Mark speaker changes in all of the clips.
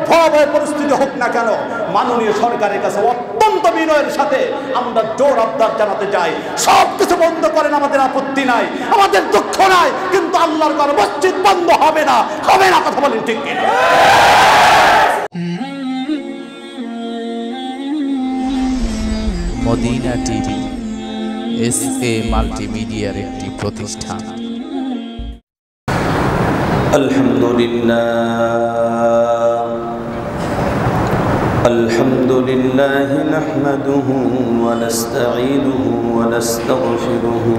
Speaker 1: ভয়াবহ পরিস্থিতি হোক না কেন, মাননীয় সরকারের কাছে অত্যন্ত বিনয়ের সাথে আমরা জোর আবদার জানাতে চাই, সব কিছু বন্ধ করেন, আমাদের আপত্তি নাই, আমাদের দুঃখ নাই, কিন্তু আল্লাহর ঘর মসজিদ বন্ধ হবে না, হবে না। কথা বলেন ঠিক কিনা?
Speaker 2: মদিনা টিভি SA মাল্টিমিডিয়ার একটি প্রতিষ্ঠান।
Speaker 3: আলহামদুলিল্লাহ নাহমাদুহু ওয়া নাস্তাঈনুহু ওয়া নাস্তাগফিরুহু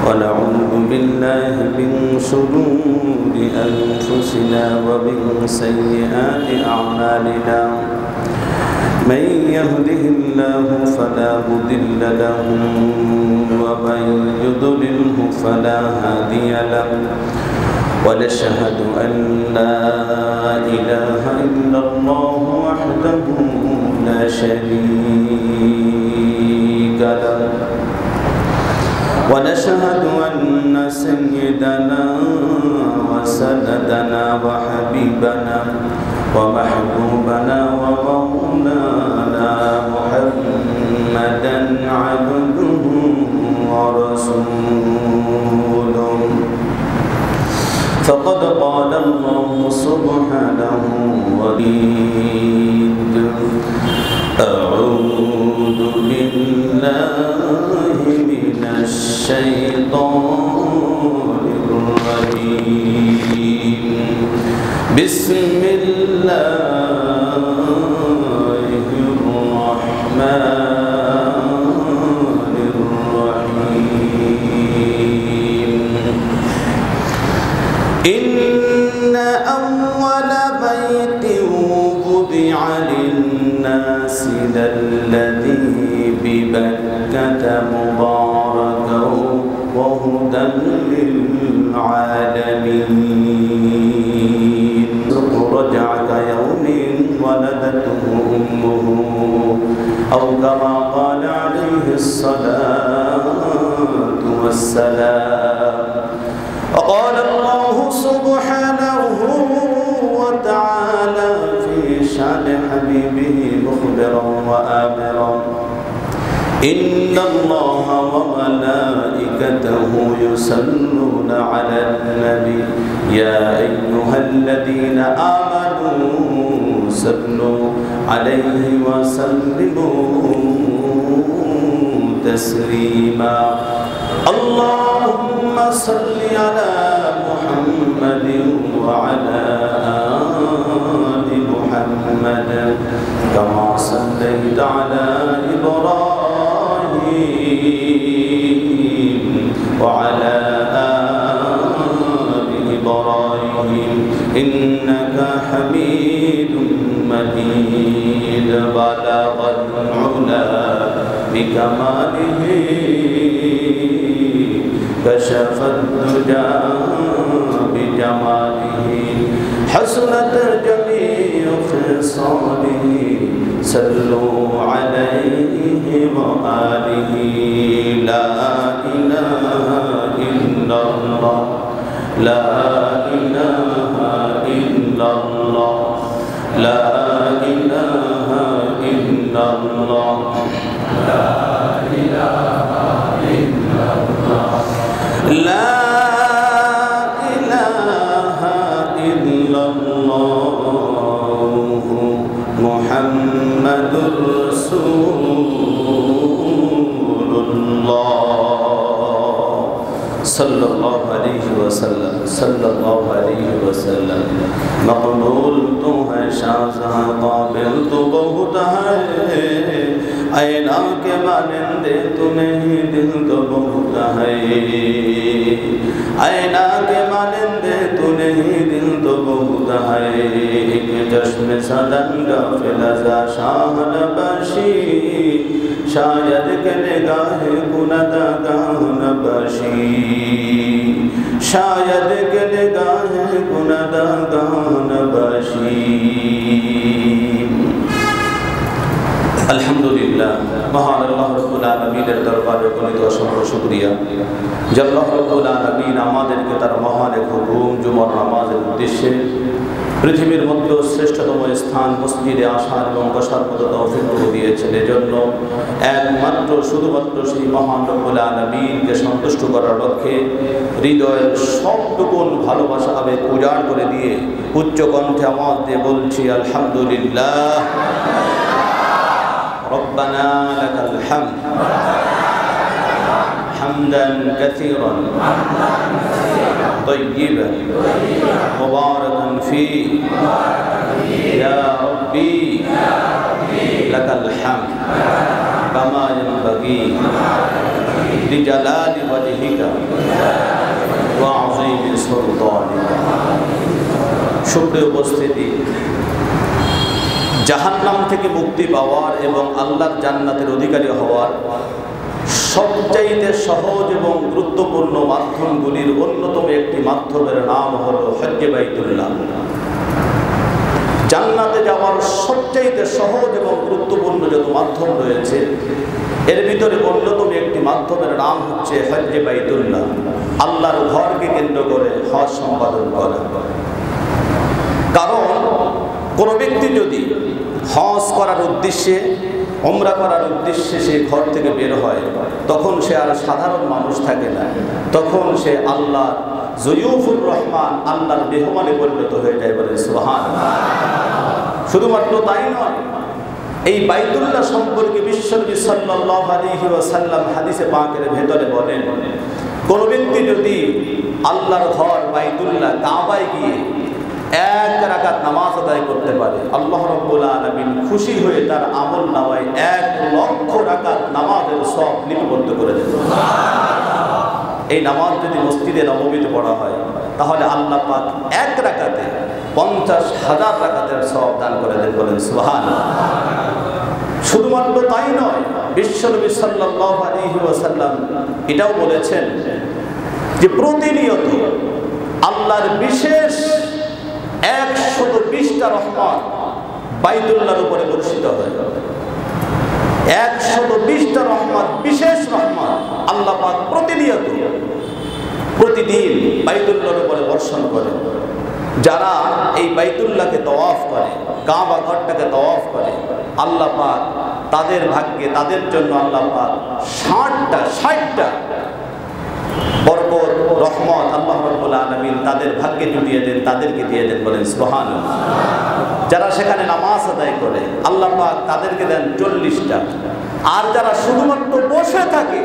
Speaker 3: ওয়া নাউযু বিল্লাহি মিন শুরুরি আনফুসিনা ওয়া মিন সাইয়্যাতি আ'মালিনা। من يهده الله فلا مضل له ومن يضلله فلا هادي له ونشهد أن لا إله إلا الله وحده لا شريك له ونشهد أن سيدنا وسندنا وحبيبنا ومحبوبنا ومولانا محمدا عبده ورسوله. فقد قال الله سبحانه وبحمده: أعوذ بالله من الشيطان الرجيم. بسم الله الرحمن الرحيم. إن أول بيت وضع للناس للذي ببكة مباركا وهدى للعالمين. رجعك يوم ولدته أمه أو كما قال عليه الصلاة والسلام. وقال الله سبحانه وتعالى في شأن حبيبه مخبرا وآمرا: إن الله وملائكته يصلون على النبي يا أيها الذين آمنوا صلوا عليه وسلموا تسليما. اللهم صل على محمد وعلى آل محمد كما صليت على إبراهيم وعلى آل إبراهيم إنك حميد مجيد. بلغ العلا بكماله كشف الدجى بجماله حسنت جميع خصاله. صلوا عليه وآله. لا إله إلا الله لا إله إلا الله لا إله إلا الله لا إله إلا الله لا إله إلا الله محمد رسول الله صلى الله عليه وسلم صلى الله عليه وسلم. मकबूल तो है शाहजहां, काबिल तो बहुत है, ऐना के मानिंदे तो नहीं दिल तो बहुत है, ऐना के मानिंदे तो नहीं दिल तो बहुत है. एक चश्म सदन गाफिल जा शाह नबशी, शायद के निगाहे कुनदा गाह नबशी, शायद के निगाहे कुनदा गाह नबशी. अल्हम्दुलिल्लाह, महान अल्लाह रब्बुल आलमीन আলামিনের দরবারে গণিত অসংখ্য শুকরিয়া যে আল্লাহ রাব্বুল আলামিন আমাদেরকে তার মহান এক হুকুম জুমার নামাজের উদ্দেশ্যে পৃথিবীর মধ্যে শ্রেষ্ঠতম স্থান মসজিদে আসার এবং বসার মতো তৌফিক দিয়েছেন। এজন্য একমাত্র শুধুমাত্র সেই মহান রব্বুল আলামিনকে সন্তুষ্ট করার লক্ষ্যে হৃদয়ের সবটুকুন ভালোবাসা আবেগ উজাড় করে দিয়ে উচ্চ কণ্ঠে আওয়াজ দিয়ে বলছি আলহামদুলিল্লাহ রব্বানা লাকাল হামদ হামদান কাসীরান طيبا مباركا فيه يا ربي لك الحمد كما ينبغي لجلال وجهك وعظيم سلطانك। সুপ্রিয় উপস্থিতি, জাহান্নাম থেকে মুক্তি পাওয়ার এবং আল্লাহর জান্নাতের অধিকারী হওয়ার সবচাইতে সহজ এবং গুরুত্বপূর্ণ মাধ্যমগুলির অন্যতম একটি মাধ্যমের নাম হল হজ্জে বাইতুল্লাহ। জান্নাতে যাওয়ার সবচাইতে সহজ এবং গুরুত্বপূর্ণ যত মাধ্যম রয়েছে এর ভিতরে অন্যতম একটি মাধ্যমের নাম হচ্ছে হজ্জে বাইতুল্লাহ, আল্লাহর ঘরকে কেন্দ্র করে হজ সম্পাদন করা। কারণ কোনো ব্যক্তি যদি হজ করার উদ্দেশ্যে উমরা করার উদ্দেশ্যে সে ঘর থেকে বের হয় তখন সে আর সাধারণ মানুষ থাকে না, তখন সে আল্লাহ জয়ুফুর রহমান আল্লাহর মেহমানে পরিণত হয়ে যায়। বলে সুবহানাল্লাহ। শুধুমাত্র তাই নয়, এই বাইতুল্লাহ সম্পর্কে বিশ্বনবী সাল্লাল্লাহু আলাইহি ওয়াসাল্লাম হাদিসে পাকের ভেতরে বলেন, কোন ব্যক্তি যদি আল্লাহর ঘর বাইতুল্লাহ কাবায় গিয়ে এক রাকাত নামাজ আদায় করতে পারে আল্লাহ রাব্বুল আলামিন খুশি হয়ে তার আমল নামায় 1,00,000 রাকাত নামাজের সওয়াব লিপিবদ্ধ করে দেন। এই নামাজ যদি মসজিদে নববীতে পড়া হয় তাহলে আল্লাহ পাক এক রাকাতে 50,000 রাকাতের সওয়াব দান করে দেন। বলেন সুবহানাল্লাহ। শুধুমাত্র তাই নয়, বিশ্বনবী সাল্লাল্লাহু আলাইহি ওয়াসাল্লাম এটাও বলেছেন যে প্রতিনিয়ত আল্লাহর বিশেষ 120টা রহমত বাইতুল্লাহর উপরে বর্ষিত হয়। 120টা রহমত, বিশেষ রহমত আল্লাহ পাক প্রতিদিন বাইতুল্লাহর উপরে বর্ষণ করে। যারা এই বাইতুল্লাহকে তাওয়াফ করে, কাবা ঘরটাকে তাওয়াফ করে, আল্লাহ পাক তাদের ভাগ্যে তাদের জন্য আল্লাহ পাক 60টা বরকত রহমত আল্লাহ রাব্বুল আলামিন তাদের ভাগ্যে জুটিয়ে দেন, তাদেরকে দিয়ে দেন। বলেন সুবহানাল্লাহ। যারা সেখানে নামাজ আদায় করে আল্লাহ পাক তাদেরকে দেন 40টা। আর যারা শুধুমাত্র বসে থাকে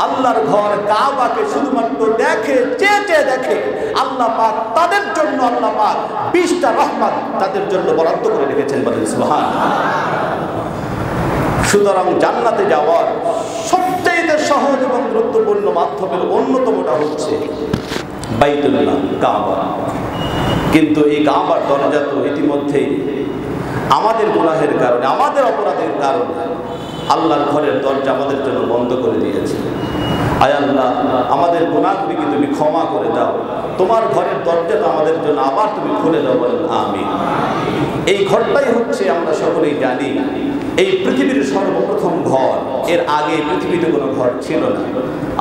Speaker 3: আল্লাহর ঘর কাবাকে শুধুমাত্র দেখে, চেয়ে দেখে, আল্লাহ পাক তাদের জন্য আল্লাহ পাক 20টা রহমত তাদের জন্য বরাদ্দ করে রেখেছেন। বলেন সুবহানাল্লাহ। সুতরাং জান্নাতে যাওয়ার সবচেয়ে সহজ এবং গুরুত্বপূর্ণ মাধ্যমের অন্যতমটা হচ্ছে বাইতুল্লাহ কাবা। কিন্তু এই কাবার দরজা তো ইতিমধ্যেই আমাদের গুনাহের কারণে, আমাদের অপরাধের কারণে আল্লাহর ঘরের দরজা আমাদের জন্য বন্ধ করে দিয়েছে। আয় আল্লাহ, আমাদের গুনাহগুলিকে তুমি ক্ষমা করে দাও, তোমার ঘরের দরজাটা আমাদের জন্য আবার তুমি খুলে দাও। বলেন আমিন। এই ঘরটাই হচ্ছে, আমরা সকলেই জানি, এই পৃথিবীর সর্বপ্রথম ঘর। এর আগে পৃথিবীতে কোনো ঘর ছিল না।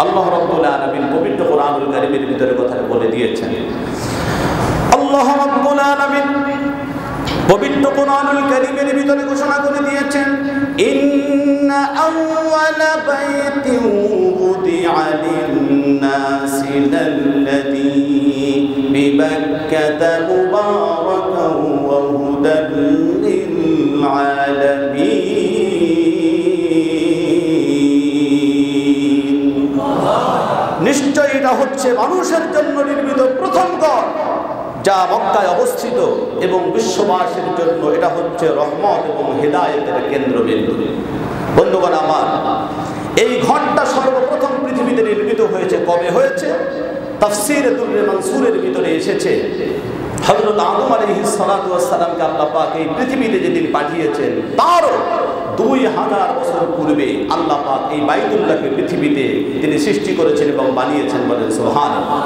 Speaker 3: আল্লাহ রাব্বুল আলামিন পবিত্র কোরআনুল কারীমের ভিতরে কথা বলে দিয়েছেন। আল্লাহ রাব্বুল আলামিন পবিত্র কোরআনুল কারীমের ভিতরে ঘোষণা করে দিয়েছেন, ইন্না আউওয়ালা বাইতিন উদিআ লিন-নাসি লাল্লাযী বিবাক্কাতা মুবারাকান ওয়া হুদাল লিল-আলামিন। নিশ্চয় এটা হচ্ছে মানুষের জন্য নির্মিত প্রথম ঘর, যা মক্কায় অবস্থিত, এবং বিশ্ববাসীর জন্য এটা হচ্ছে রহমত এবং হিদায়াতের কেন্দ্রবিন্দু। বন্ধুগণ আমার, এই ঘরটা সর্বপ্রথম পৃথিবীতে নির্মিত হয়েছে। কবে হয়েছে? তাফসীরে দুররে মানসুরের ভিতরে এসেছে, হযরত আদম আলাইহিস সালাতু ওয়াস সালামকে আল্লাহ পাক এই পৃথিবীতে যেদিন পাঠিয়েছেন তারও 2000 বছর পূর্বে আল্লাহ পাক এই বাইতুল্লাহকে পৃথিবীতে তিনি সৃষ্টি করেছেন এবং বানিয়েছেন। বলেন সুবহানাল্লাহ।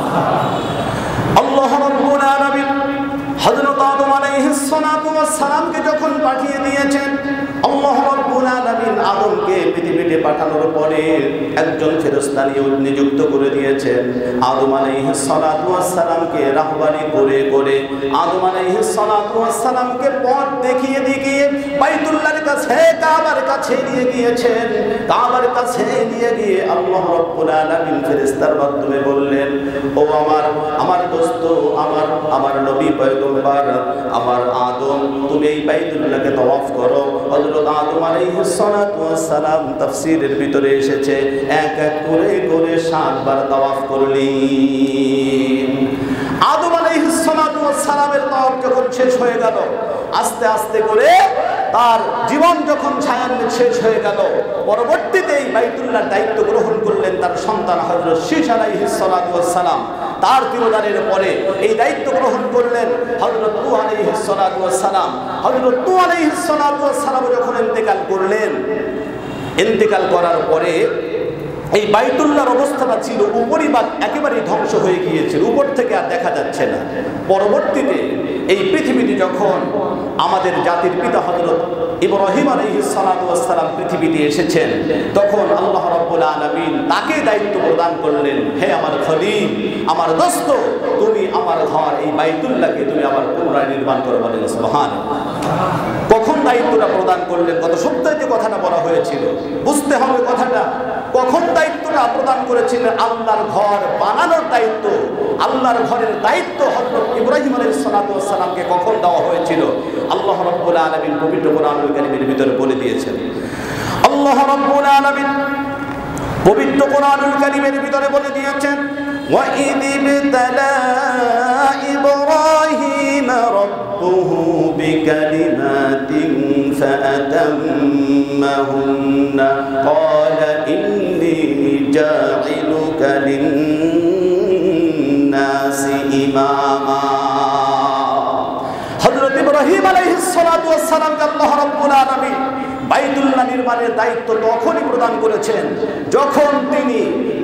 Speaker 3: আল্লাহ রাব্বুল আলামিন হযরত আদম আলাইহিস সালাতু
Speaker 1: ওয়াস সালামকে যখন পাঠিয়ে দিয়েছেন, আল্লাহ রাব্বুল আলামিন আদমকে পৃথিবীতে পাঠানোর পরে একজন ফেরেশতা নিযুক্ত করে দিয়েছেন। আদম আলাইহিস সালাতু ওয়াস সালামকে রাহবারি করে করে আদম আলাইহিস সালাতু ওয়াস সালামকে পথ দেখিয়ে দিয়ে বাইতুল্লাহর কাছে, কাবার কাছে নিয়ে গিয়েছেন। কাবার কাছে নিয়ে গিয়ে আল্লাহ রাব্বুল আলামিন ফেরেশতার মাধ্যমে বললেন, ও আমার দোস্ত, আমার নবী পয়গম্বর, আমার আদম, তুমি এই বাইতুল্লাহকে তাওয়াফ করো। হযরত আদম আলাইহিস সালাতু ওয়াস সালাম তাফসীরের ভিতরে এসেছে এক এক করে 7 বার তাওয়াফ করলেন। আদম আলাইহিস সালাতু ওয়াস সালামের তাওয়াফ যখন শেষ হয়ে গেল, আস্তে আস্তে করে তার জীবন যখন ছায়ান্বিত শেষ হয়ে গেল, পরবর্তীতে এই বাইতুল্লাহর দায়িত্ব গ্রহণ করলেন তার সন্তান হযরত শীশ আলাইহিস সালাতু ওয়াস সালাম। তার তিরোধানের পরে এই দায়িত্ব গ্রহণ করলেন হযরত নূহ আলাইহিস সালাতু ওয়াস সালাম। হযরত নূহ আলাইহিস সালাতু ওয়াস সালাম যখন ইন্তেকাল করলেন, ইন্তেকাল করার পরে এই বাইতুল্লাহর অবস্থাটা ছিল উপরিভাগ একেবারেই ধ্বংস হয়ে গিয়েছিল, উপর থেকে আর দেখা যাচ্ছে না। পরবর্তীতে এই পৃথিবীতে যখন আমাদের জাতির পিতা হযরত ইব্রাহিম আলাইহিস সালাতু ওয়াস সালাম পৃথিবীতে এসেছেন, তখন আল্লাহ রাব্বুল আলামিন তাকে দায়িত্ব প্রদান করলেন, হে আমার খলিল, আমার দোস্ত, তুমি আমার ঘর এই বাইতুল্লাহকে তুমি আবার পুনরায় নির্মাণ করো। বলেন সুবহানাল্লাহ। কখন দায়িত্বটা প্রদান করলেন? গত সপ্তাহে যে কথাটা বলা হয়েছিল, বুঝতে হবে কথাটা। কখন দায়িত্বটা প্রদান করেছিলেন? আল্লাহর ঘর বানানোর দায়িত্ব, আল্লাহর ঘরের দায়িত্ব হযরত ইব্রাহিম আলাইহিস সালাতু ওয়াস সালামকে কখন দেওয়া হয়েছিল? আল্লাহ রাব্বুল আলামিন পবিত্র কোরআনুল কারীমের ভিতরে বলে দিয়েছেন। আল্লাহ রাব্বুল আলামিন পবিত্র কোরআনুল কারীমের ভিতরে বলে দিয়েছেন, ওয়া ইযিবতালা ইব্রাহিম রাব্বুহু বিকালিমাতিন ফাআতাম্মাহুন্না ক্বালা ইন্নী জাইলুকা লিন-নাসি ইমামা। হযরত ইব্রাহিম আলাইহিস সালাতু ওয়াস সালামকে আল্লাহ রাব্বুল আলামিন বাইতুল্লাহ নির্মাণের দায়িত্ব তখনই প্রদান করেছেন যখন তিনি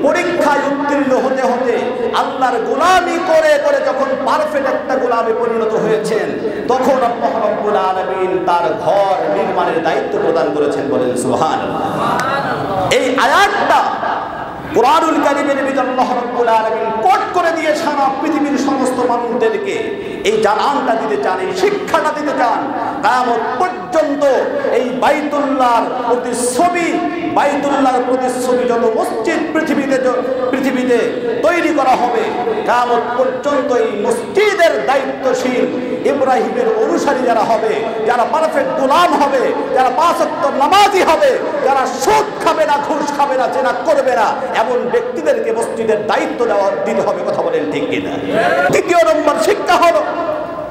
Speaker 1: পরীক্ষায় উত্তীর্ণ হতে হতে আল্লাহর গোলামি করে করে যখন পারফেক্ট একটা গোলামে পরিণত হয়েছেন, তখন আল্লাহ রাব্বুল আলামিন তার ঘর নির্মাণের দায়িত্ব প্রদান করেছেন। বলেন সুবহানাল্লাহ। এই আয়াতটা কোরআনুল কারীমের ভিতরে আল্লাহ রাব্বুল আলামিন কোট করে দিয়ে সারা পৃথিবীর সমস্ত মানুষদেরকে এই জানানটা দিতে চান, এই শিক্ষাটা দিতে চান। কিয়ামত পর্যন্ত এই বাইতুল্লাহর প্রতিচ্ছবি, বাইতুল্লাহর প্রতিচ্ছবি যত মসজিদ পৃথিবীতে তৈরি করা হবে, কিয়ামত পর্যন্ত এই মসজিদের দায়িত্বশীল ইব্রাহিমের অনুসারী যারা হবে, যারা পারফেক্ট গোলাম হবে, যারা 5 ওয়াক্ত নামাজি হবে, যারা সুদ খাবে না, ঘুষ খাবে না, জেনা করবে না, এমন ব্যক্তিদেরকে মসজিদের দায়িত্ব দিতে হবে। কথা বলেন ঠিক কিনা? দ্বিতীয় নম্বর শিক্ষা হলো,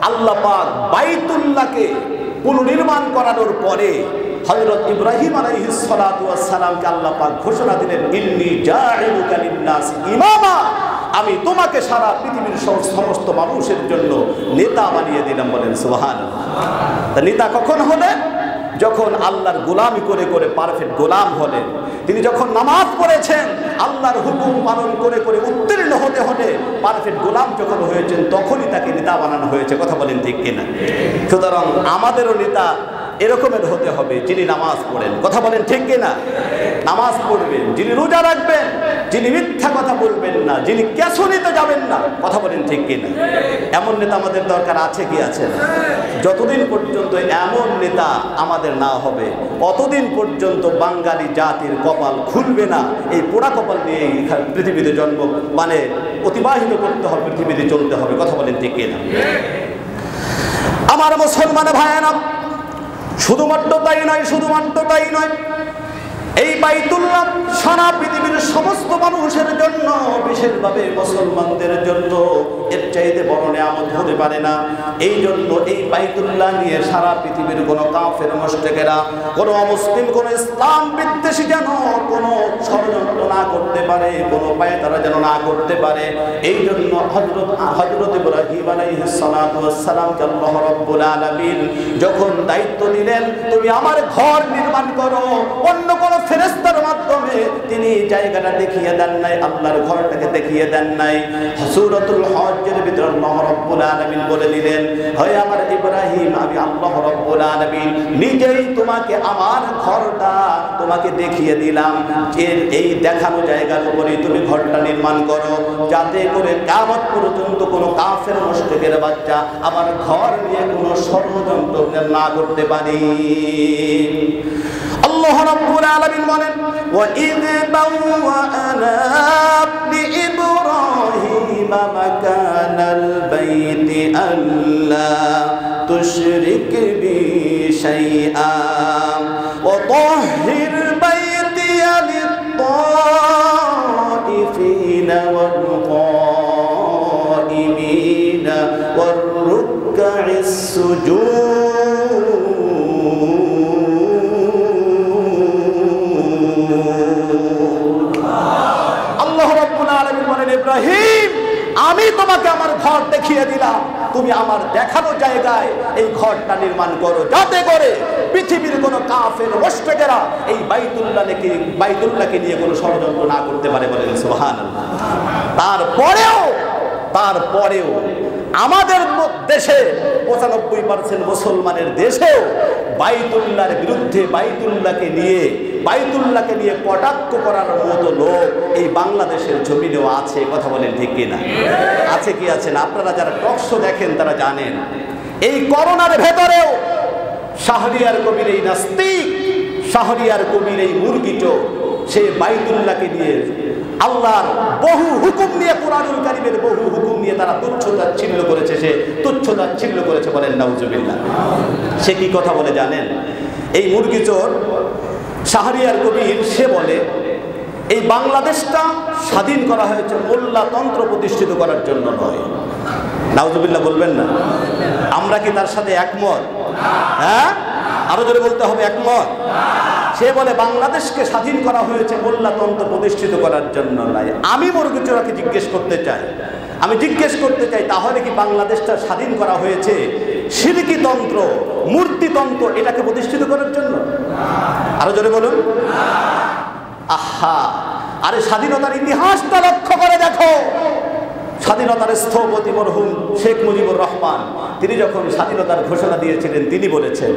Speaker 1: আল্লাহ পাক বাইতুল্লাহকে পুনর্নির্মাণ করানোর পরে হযরত ইব্রাহিম আলাইহিস সালাতু ওয়াস সালামকে আল্লাহ পাক ঘোষণা দিলেন, ইন্নী জাইলুকা লিন-নাসি ইমামা, আমি তোমাকে সারা পৃথিবীর সমস্ত মানুষের জন্য নেতা বানিয়ে দিলাম। বলেন সুবহানাল্লাহ। তা নেতা কখন হলেন? যখন আল্লাহর গোলামি করে করে পারফেক্ট গোলাম হলেন। তিনি যখন নামাজ পড়েছেন, আল্লাহর হুকুম পালন করে করে উত্তীর্ণ হতে হতে পারফেক্ট গোলাম যখন হয়েছেন, তখনই তাকে নেতা বানানো হয়েছে। কথা বলেন ঠিক কিনা? সুতরাং আমাদেরও নেতা এরকমের হতে হবে, যিনি নামাজ পড়েন। কথা বলেন ঠিক কিনা? নামাজ পড়বেন, যিনি রোজা রাখবেন, যিনি মিথ্যা কথা বলবেন না, যিনি ক্যাসুনিতে যাবেন না। কথা বলেন ঠিক কিনা? এমন নেতা আমাদের দরকার আছে কি আছে না? যতদিন পর্যন্ত এমন নেতা আমাদের না হবে, অতদিন পর্যন্ত বাঙালি জাতির কপাল খুলবে না। এই পোড়া কপাল নিয়ে পৃথিবীতে জন্ম মানে অতিবাহিত করতে হবে, পৃথিবীতে চলতে হবে। কথা বলেন ঠিক কিনা? আমার মুসলমান ভাইয়েরা, শুধুমাত্র তাই নয়, এই বাইতুল্লাহ সারা পৃথিবীর সমস্ত মানুষের জন্য, বিশেষভাবে মুসলমানদের জন্য এর চাইতে বড় নিয়ামত হতে পারে না। এই জন্য এই বাইতুল্লাহ নিয়ে সারা পৃথিবীর কোনো কাফের মুশরিকেরা, কোনো অমুসলিম, কোনো ইসলাম বিদ্বেষী যেন কোনো ষড়যন্ত্র না করতে পারে, কোনো পায়তারা যেন না করতে পারে। এই জন্য হযরত ইব্রাহিম আলাইহিস সালাতু ওয়াস সালামকে আল্লাহ রাব্বুল আলামিন যখন দায়িত্ব দিলেন, তুমি আমার ঘর নির্মাণ করো, অন্য কোনো ফেরেশতার মাধ্যমে তিনি জায়গাটা দেখিয়ে দেন নাই, আল্লাহর ঘরটাকে দেখিয়ে দেন নাই। সূরাতুল হজ্জের ভিতরে আল্লাহ রাব্বুল আলামিন বলে দিলেন, হে আমার ইব্রাহিম, আমি আল্লাহ রাব্বুল আলামিন নিজেই তোমাকে আমার ঘরটা তোমাকে দেখিয়ে দিলাম। এই দেখানো জায়গার উপরেই তুমি ঘরটা নির্মাণ করো, যাতে করে কিয়ামত পর্যন্ত কোনো কাফের মুশরিকের বাচ্চা আমার ঘর নিয়ে কোনো ষড়যন্ত্র না করতে পারে। আল্লাহ রাব্বুল আলামিন বলেন, ওয়া ইয বাওয়া'না লিইব্রাহিমা মাকানাল বাইতি আল্লা তুশরিক বি শাইআ ওয়া তাহহির বাইতিয়া লিত-তাইফিনা ওয়াল কাইমিনা ওয়ার রুক'আস সুজুদ। আল্লাহ রাব্বুল আলামিন বলেন, ইব্রাহিম, আমি তোমাকে আমার ঘর দেখিয়ে দিলাম, তুমি আমার দেখানো জায়গায় এই ঘরটা নির্মাণ করো, যাতে করে পৃথিবীর কোনো কাফের মুশরিকেরা এই বাইতুল্লাহকে নিয়ে কোনো ষড়যন্ত্র না করতে পারে। বলেন সুবহানাল্লাহ। তারপরেও আমাদের দেশে 95% মুসলমানের দেশেও বাইতুল্লাহর বিরুদ্ধে বাইতুল্লাহকে নিয়ে কটাক্ষ করার মতো লোক এই বাংলাদেশের জমিনেও আছে। কথা বলেন ঠিক কিনা? আছে কি আছে না? আপনারা যারা টকশো দেখেন তারা জানেন, এই করোনার ভেতরেও শাহরিয়ার কবির এই নাস্তিক, শাহরিয়ার কবির এই মুরগিটো, সে বাইতুল্লাহকে নিয়ে আল্লাহর বহু হুকুম নিয়ে, কুরআনুল কারীমের বহু হুকুম নিয়ে তারা তুচ্ছ-তাচ্ছিল্য করেছে। সে তুচ্ছ-তাচ্ছিল্য করেছে। বলেন নাউজুবিল্লাহ। সে কি কথা বলে জানেন? এই মুরগি চোর শাহরিয়ার কবির সে বলে, এই বাংলাদেশটা স্বাধীন করা হয়েছে মোল্লাতন্ত্র প্রতিষ্ঠিত করার জন্য নয়। নাউজুবিল্লাহ বলবেন না? আমরা কি তার সাথে একমত? হ্যাঁ, আরো জোরে বলতে হবে একমত। সে বলে বাংলাদেশকে স্বাধীন করা হয়েছে মোল্লাতন্ত্র প্রতিষ্ঠিত করার জন্য নয়। আমি মুরগিচোরাকে জিজ্ঞেস করতে চাই, তাহলে কি বাংলাদেশটা স্বাধীন করা হয়েছে শিরকি তন্ত্র, মূর্তিতন্ত্র এটাকে প্রতিষ্ঠিত করার জন্য? আরো জোরে বলুন। আহা, আরে স্বাধীনতার ইতিহাসটা লক্ষ্য করে দেখো। স্বাধীনতার স্থপতি মরহুম শেখ মুজিবুর রহমান, তিনি যখন স্বাধীনতার ঘোষণা দিয়েছিলেন, তিনি বলেছেন,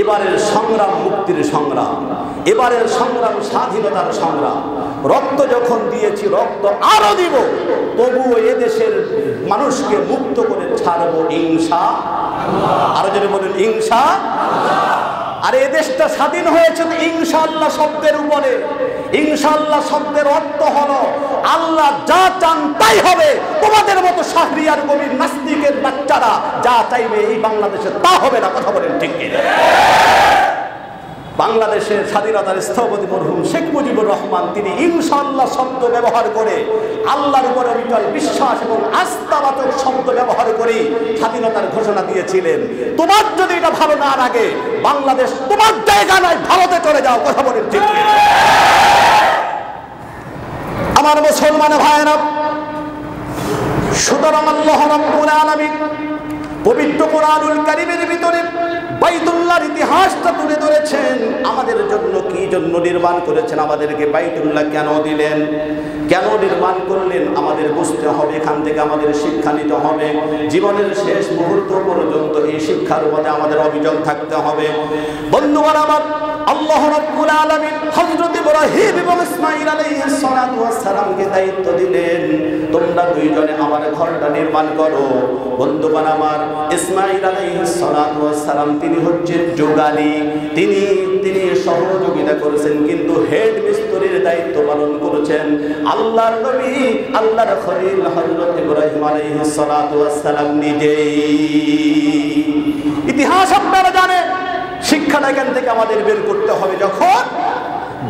Speaker 1: এবারের সংগ্রাম মুক্তির সংগ্রাম, এবারের সংগ্রাম স্বাধীনতার সংগ্রাম। রক্ত যখন দিয়েছি, রক্ত আরো দিব, তবুও এদেশের মানুষকে মুক্ত করে ছাড়বো ইনশাআল্লাহ। আরো যদি বলেন ইনশাআল্লাহ। আর এই দেশটা স্বাধীন হয়েছে ইনশাআল্লাহ শব্দের উপরে। ইনশাআল্লাহ শব্দের অর্থ হলো আল্লাহ যা চান তাই হবে। তোমাদের মতো শাহরিয়ার কবির নাস্তিকের বাচ্চারা যা চাইবে এই বাংলাদেশে তা হবে না। কথা বলেন ঠিক কিনা? বাংলাদেশের স্বাধীনতার স্থপতি মরহুম শেখ মুজিবুর রহমান, তিনি ইনশাআল্লাহ শব্দ ব্যবহার করে, আল্লাহর উপরে অবিচল বিশ্বাস এবং আস্থাবাচক শব্দ ব্যবহার করে স্বাধীনতার ঘোষণা দিয়েছিলেন। তোমার যদি এটা ভালো না লাগে, বাংলাদেশ তোমার জায়গা নয়, ভারতে চলে যাও। কথা বলেন ঠিক কিনা? আমার মুসলমান ভাইরা, সুতরাং আল্লাহ রাব্বুল আলামিন পবিত্র কুরআনুল কারীমের ভিতরে বাইতুল্লাহর ইতিহাসটা তুলে ধরেছেন। আমাদের জন্য কি জন্য নির্মাণ করেছেন, আমাদেরকে বাইতুল্লাহ কেন দিলেন, কেন নির্মাণ করলেন, আমাদের বুঝতে হবে। এখান থেকে আমাদের শিক্ষা নিতে হবে। জীবনের শেষ মুহূর্ত পর্যন্ত এই শিক্ষার উপরে আমাদের অবিচল থাকতে হবে। বন্ধুগণ আমার, আল্লাহ রাব্বুল আলামিন হযরত ইব্রাহিম এবং ইসমাঈল আলাইহিস সালাতু ওয়াস সালামকে দায়িত্ব দিলেন, তোমরা দুইজনে আমার ঘরটা নির্মাণ করো। বন্ধুগণ আমার, ইসমাঈল আলাইহিস সালাতু ওয়াস সালাম তিনি হচ্ছেন যোগালী, তিনি সহযোগিতা করেছেন, কিন্তু হেড মিস্ত্রির দায়িত্ব পালন করেছেন আল্লাহর নবী, আল্লাহর খলিল হযরত ইব্রাহিম আলাইহিস সালাতু ওয়াস সালাম নিজেই। ইতিহাস আপনারা জানেন। শিক্ষাটা এখান থেকে আমাদের বের করতে হবে। যখন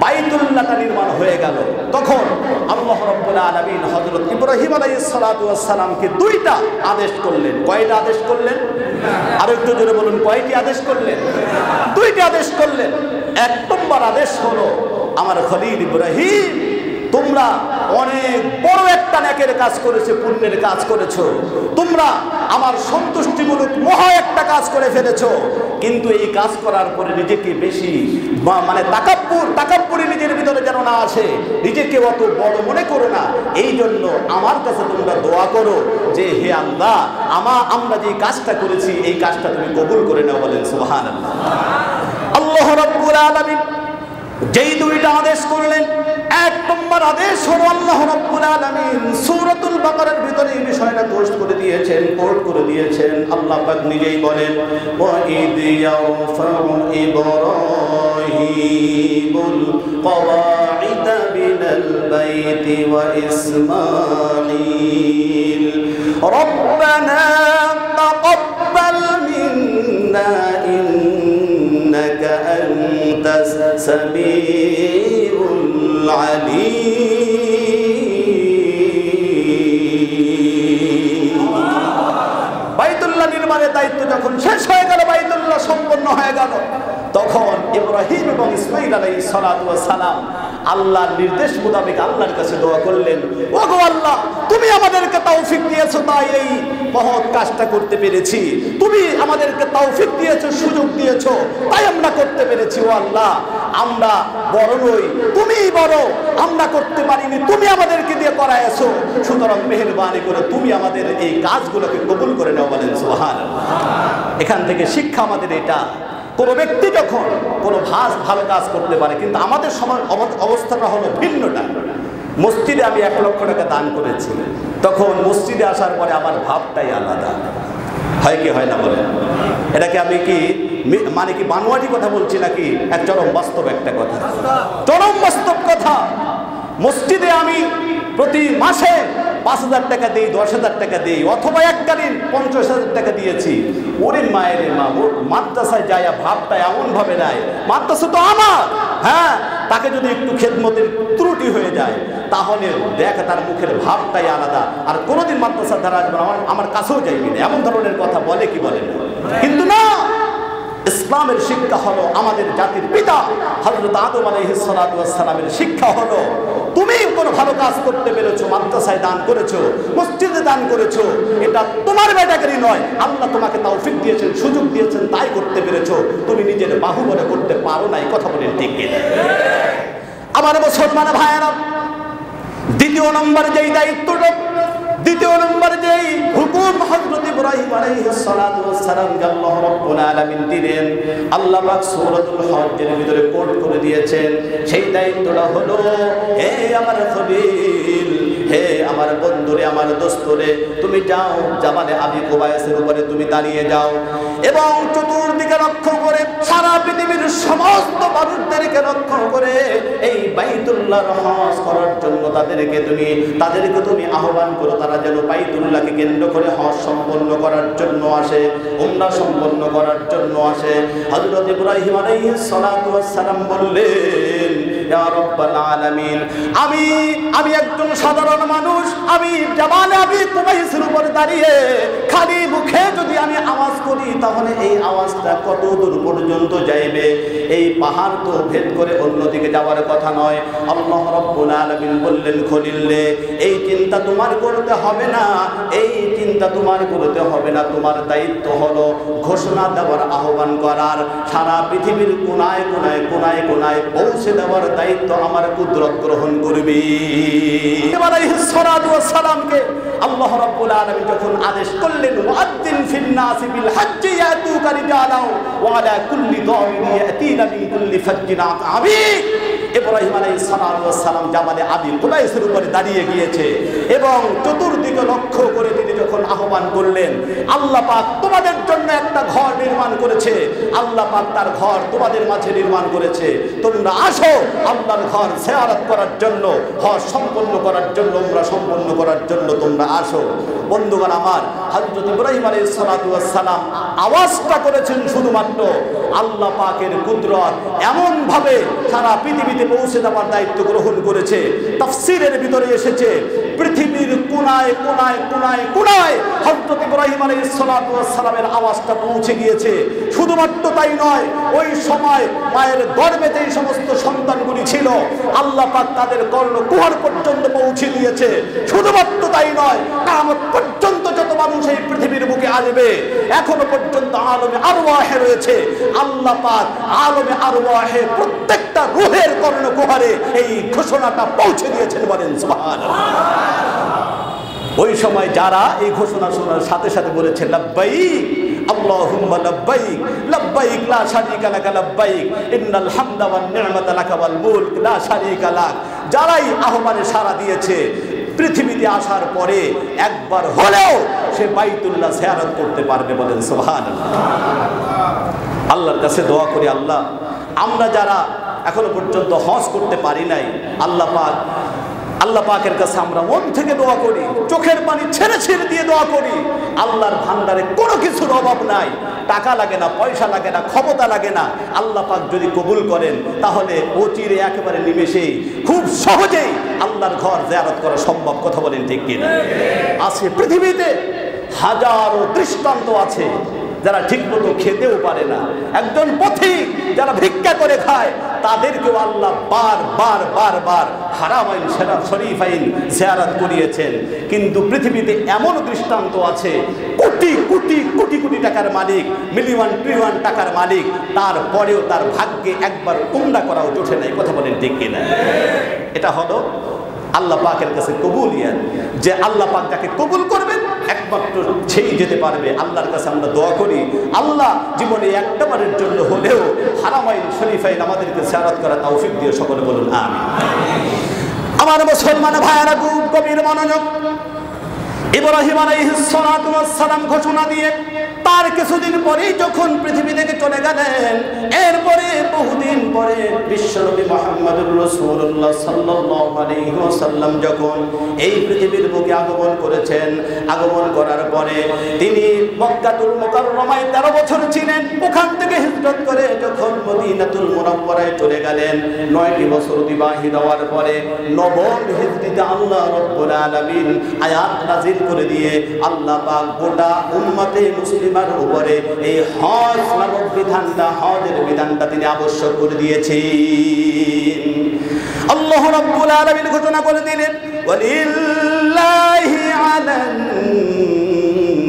Speaker 1: বাইতুল্লাহটা নির্মাণ হয়ে গেল, তখন আল্লাহ রাব্বুল আলামিন হযরত ইব্রাহিম আলাইহিস সালাতু ওয়াস সালামকে দুইটা আদেশ করলেন। কয়টা আদেশ করলেন? আর একটু জোরে বলুন, কয়টি আদেশ করলেন? দুইটি আদেশ করলেন। এক নম্বর আদেশ হলো, আমার খলিল ইব্রাহিম, তোমরা অনেক বড় একটা নেকের কাজ করেছো, পুণ্যের কাজ করেছো, তোমরা আমার সন্তুষ্টিমূলক মহা একটা কাজ করে ফেলেছো। কিন্তু এই কাজ করার পরে নিজেকে বেশি মানে তাকাব্বুরি নিজের ভিতরে যেন না আসে, নিজেকে অত বড় মনে করো না। এই জন্য আমার কাছে তোমরা দোয়া করো যে হে আল্লাহ, আমরা যে কাজটা করেছি এই কাজটা তুমি কবুল করে নাও। বলেন সুবহানাল্লাহ। আল্লাহ রাব্বুল আলামিন যেই দুইটা আদেশ করলেন, এক নম্বর আদেশ হলো আল্লাহ রাব্বুল আলামিন সূরাতুল বাকারার ভিতরে এই বিষয়টা কোট করে দিয়েছেন। আল্লাহ পাক নিজেই বলেন, ওয়া ইদ ইয়ারফাউ ইব্রাহিমুল কওয়াইদা মিনাল বাইতি ওয়া ইসমাঈল রব্বানা তাকাব্বাল মিন্না ইন্নাকা আনতাস সামিউল আলীম। বাইতুল্লাহ নির্মাণের দায়িত্ব যখন শেষ হয়ে গেল, বাইতুল্লাহ সম্পন্ন হয়ে গেল, তখন ইব্রাহিম এবং ইসমাঈল আলাইহিস সালাতু ওয়াস সালাম আল্লাহর নির্দেশ মোতাবেক আল্লাহর কাছে দোয়া করলেন, ওগো আল্লাহ, তুমি আমাদেরকে তৌফিক দিয়েছো তাই এই মহৎ কাজটা করতে পেরেছি। তুমি আমাদেরকে তৌফিক দিয়েছো, সুযোগ দিয়েছো, তাই আমরা করতে পেরেছি। ও আল্লাহ, আমরা বড় নই, তুমিই বড়, আমরা করতে পারিনি, তুমি আমাদেরকে দিয়ে করায়ছো। সুতরাং মেহেরবানি করে তুমি আমাদের এই কাজগুলোকে কবুল করে নাও। বলেন সুবহানাল্লাহ। এখান থেকে শিক্ষা আমাদের এটা, কোনো ব্যক্তি যখন কোনো ভালো কাজ করতে পারে, কিন্তু আমাদের সময় অবস্থাটা হলো ভিন্নটা। মসজিদে আমি 1 লক্ষ টাকা দান করেছি, তখন মসজিদে আসার পরে আমার ভাবটাই আলাদা হয় কি হয় না? বলেন, এটাকে আমি কি মানে কি বানোয়াটি কথা বলছি নাকি এক চরম বাস্তব একটা কথা? চরম বাস্তব কথা। মসজিদে আমি প্রতি মাসে 5,000 টাকা দিই, 10,000 টাকা দিই, অথবা এককালীন 50,000 টাকা দিয়েছি। ওরে মায়ের মা, মাদ্রাসায় যায় ভাবটা এমন ভাবে নেয়, মাদ্রাসা তো আমার, হ্যাঁ, তাকে যদি একটু খেদমতের ত্রুটি হয়ে যায় তাহলে দেখ তার মুখের ভাবটাই আলাদা, আর কোনোদিন মাদ্রাসার ধারা আসবে আমার কাছেও যাইবি না, এমন ধরনের কথা বলে কি বলে না? কিন্তু না, ইসলামের শিক্ষা হলো, আমাদের জাতির পিতা হযরত আদম আলাইহিস সালাতু ওয়াস সালামের শিক্ষা হলো, তুমি কোনো ভালো কাজ করতে পেরেছো, মাদ্রাসায় দান করেছো, মসজিদে দান করেছো, এটা তোমার ব্যাটাগরি নয়, আল্লাহ তোমাকে তৌফিক দিয়েছেন, সুযোগ দিয়েছেন, তাই করতে পেরেছো। তুমি নিজের বাহুবলে করতে পারো না। এই কথা বলেন ঠিক কিনা? আমার মুসলমান ভাইয়েরা, দ্বিতীয় নম্বর যেই দায়িত্বটা, দ্বিতীয় নম্বর যেই হুকুম হযরত ইব্রাহিম আলাইহিস সালাতু ওয়াস সালামকে আল্লাহ রাব্বুল আলামিন দিলেন, আল্লাহ পাক সূরাতুল হজ্জের ভিতরে কোট করে দিয়েছেন, সেই দায়িত্বটা হলো, হে আমার খলিল, হে আমার বন্ধুরে, আমার দোস্তরে, তুমি যাও জাবালে আবি কুবাইসের উপরে তুমি দাঁড়িয়ে যাও এবং চতুর্দিকে লক্ষ্য করে, সারা পৃথিবীর সমস্ত মানুষদেরকে লক্ষ্য করে এই বাইতুল্লাহর হজ করার জন্য তাদেরকে তুমি আহ্বান করো, তারা যেন বাইতুল্লাহকে কেন্দ্র করে হজ সম্পন্ন করার জন্য আসে, উমরা সম্পন্ন করার জন্য আসে। হযরত ইব্রাহিম আলাইহিস সালাতু ওয়াস সালাম বললেন, ইয়া রাব্বাল আলামিন, আমি একজন সাধারণ মানুষ, আমি জাবালে আবি কুবাইসের উপরে দাঁড়িয়ে খালি মুখে যদি আমি আওয়াজ করি তাহলে এই আওয়াজটা কত দূর পর্যন্ত যাইবে? এই পাহাড় তো ভেদ করে অন্যদিকে যাওয়ার কথা নয়। আল্লাহ রাব্বুল আলামিন বললেন, খলিল, এই চিন্তা তোমার করতে হবে না, এই চিন্তা তোমার করতে হবে না, তোমার দায়িত্ব হলো ঘোষণা দেওয়ার, আহ্বান করার, সারা পৃথিবীর কোনায় কোনায় কোনায় কোনায় পৌঁছে দেওয়ার দায়িত্ব আমার কুদরত গ্রহণ করবি। আলাইহিস সালাতু ওয়াস সালামকে আল্লাহ রাব্বুল আলামিন যখন আদেশ করলেন, ওয়াদ্দিন ফিন নাসি বিল হজ্জি ইয়াতুকা রিজালাও ওয়া আলা কুল্লি দামিন ইয়াতিনা মিন কুল্লি ফাজ্জিন আমিক, ইব্রাহিম আলাইহিস সালাতু ওয়াস সালাম জাবালে আবি কুবাইসের উপরে দাঁড়িয়ে গিয়েছে এবং চতুর্দিকে লক্ষ্য করে তিনি যখন আহ্বান করলেন, আল্লাহ পাক তোমাদের জন্য একটা ঘর নির্মাণ করেছে, আল্লাহ পাক তার ঘর তোমাদের মাঝে নির্মাণ করেছে, তোমরা আসো আল্লাহর ঘর জিয়ারত করার জন্য, হজ সম্পন্ন করার জন্য, উমরা সম্পন্ন করার জন্য তোমরা আসো। বন্ধুগণ আমার, হযরত ইব্রাহিম আলাইহিস সালাতু ওয়াস সালাম আওয়াজটা করেছেন শুধুমাত্র, আল্লাহ পাকের কুদরত এমন ভাবে সারা পৃথিবীতে পৌঁছে দেওয়ার দায়িত্ব গ্রহণ করেছে। তাফসীরের ভিতরে এসেছে পৃথিবীর কোনায় কোনায় কোনায় কোনায় হযরত ইব্রাহিম আলাইহিস সালাতু ওয়াস সালামের আওয়াজটা পৌঁছে গিয়েছে। শুধুমাত্র তাই নয়, ওই সময় মায়ের গর্ভে যে সমস্ত সন্তানগুলি ছিল আল্লাহ পাক তাদের কর্ণকুহর পর্যন্ত পৌঁছে দিয়েছে। শুধুমাত্র তাই নয়, কিয়ামত পর্যন্ত যত মানুষ এই পৃথিবীর বুকে আসবে এখনো পর্যন্ত আলমে আরওয়াহে রয়েছে। আল্লাহ পাক আলমে আরওয়াহে প্রত্যেকটা রূহের কর্ণকুহরে এই ঘোষণাটা পৌঁছে দিয়েছেন, বলেন সুবহানাল্লাহ। ওই সময় যারা এই ঘোষণা শোনার সাথে সাথে বলেছে লাব্বাইক আল্লাহুম্মা লাব্বাইক লাব্বাইক লা শারীকা লাকা লাব্বাইক ইন্নাল হামদা ওয়ান নি'মাতা লাকা ওয়াল মুলক লা শারীকা লাক, যারাই আহ্বানে সাড়া দিয়েছে পৃথিবীতে আসার পরে একবার হলেও সে বাইতুল্লাহ জিয়ারত করতে পারবে, বলেন সুবহানাল্লাহ। আল্লাহর কাছে দোয়া করি, আল্লাহ আমরা যারা এখনো পর্যন্ত হজ করতে পারি নাই, আল্লাহ পাকের কাছে আমরা মন থেকে দোয়া করি, চোখের পানি ছেড়ে ছেড়ে দিয়ে দোয়া করি। আল্লাহর ভান্ডারে কোনো কিছুর অভাব নাই, টাকা লাগে না, পয়সা লাগে না, ক্ষমতা লাগে না। আল্লাহ পাক যদি কবুল করেন তাহলে অচিরে একেবারে নিমেষেই খুব সহজেই আল্লাহর ঘর জিয়ারত করা সম্ভব, কথা বলেন ঠিক কিনা? আছে পৃথিবীতে হাজারো দৃষ্টান্ত আছে যারা ঠিকমতো খেতেও পারে না, একজন পথিক যারা ভিক্ষা করে খায় তাদেরকেও আল্লাহ বার হারামাইন শরীফাইন জিয়ারত করিয়েছেন। কিন্তু পৃথিবীতে এমন দৃষ্টান্ত আছে কোটি কোটি কোটি কোটি টাকার মালিক, মিলিয়ন ট্রিলিয়ন টাকার মালিক, তারপরেও তার ভাগ্যে একবার উমরা করাও জোটে নাই, কথা বলেন ঠিক কিনা? এটা হলো আল্লাহ পাকের কাছে কবুলিয়াত, যে আল্লাহ পাক যাকে কবুল করবেন একমাত্র সেই যেতে পারবে। আল্লাহর কাছে আমরা দোয়া করি, আল্লাহ জীবনে একটাবারের জন্য হলেও হারামাইন শরীফাইন আমাদেরকে জিয়ারত করার তৌফিক দিয়ে সকলে বলুন আমিন। আমার মুসলমান ভাইয়েরা খুব গভীর মনোযোগ। ইব্রাহিম আলাইহিস সালাতু ওয়াস সালাম ঘোষণা দিয়ে তার কিছুদিন পরেই যখন পৃথিবী থেকে চলে গেলেন, এরপরে বহুদিন পরে বিশ্বনবী মুহাম্মদুর রাসূলুল্লাহ সাল্লাল্লাহু আলাইহি ওয়াসাল্লাম যখন এই পৃথিবীর বুকে আগমন করেছেন, আগমন করার পরে তিনি মক্কাতুল মুকাররমায় 13 বছর ছিলেন। ওখান থেকে হিজরত করে যখন মদিনাতুল মুনাওয়ারায় চলে গেলেন, 9টি বছর অতিবাহিত হওয়ার পরে নবম হিজরিতে আল্লাহ রাব্বুল আলামিন আয়াত নাযিল করে দিয়ে আল্লাহ পাক গোটা উম্মতে মুসলিমার উপরে এই হজ নামক বিধানটা, হজের বিধানটা তিনি আবশ্যক করে দিয়েছেন। আল্লাহ রাব্বুল আলামিন ঘোষণা করে দিলেন, ওয়ালিল্লাহি আলান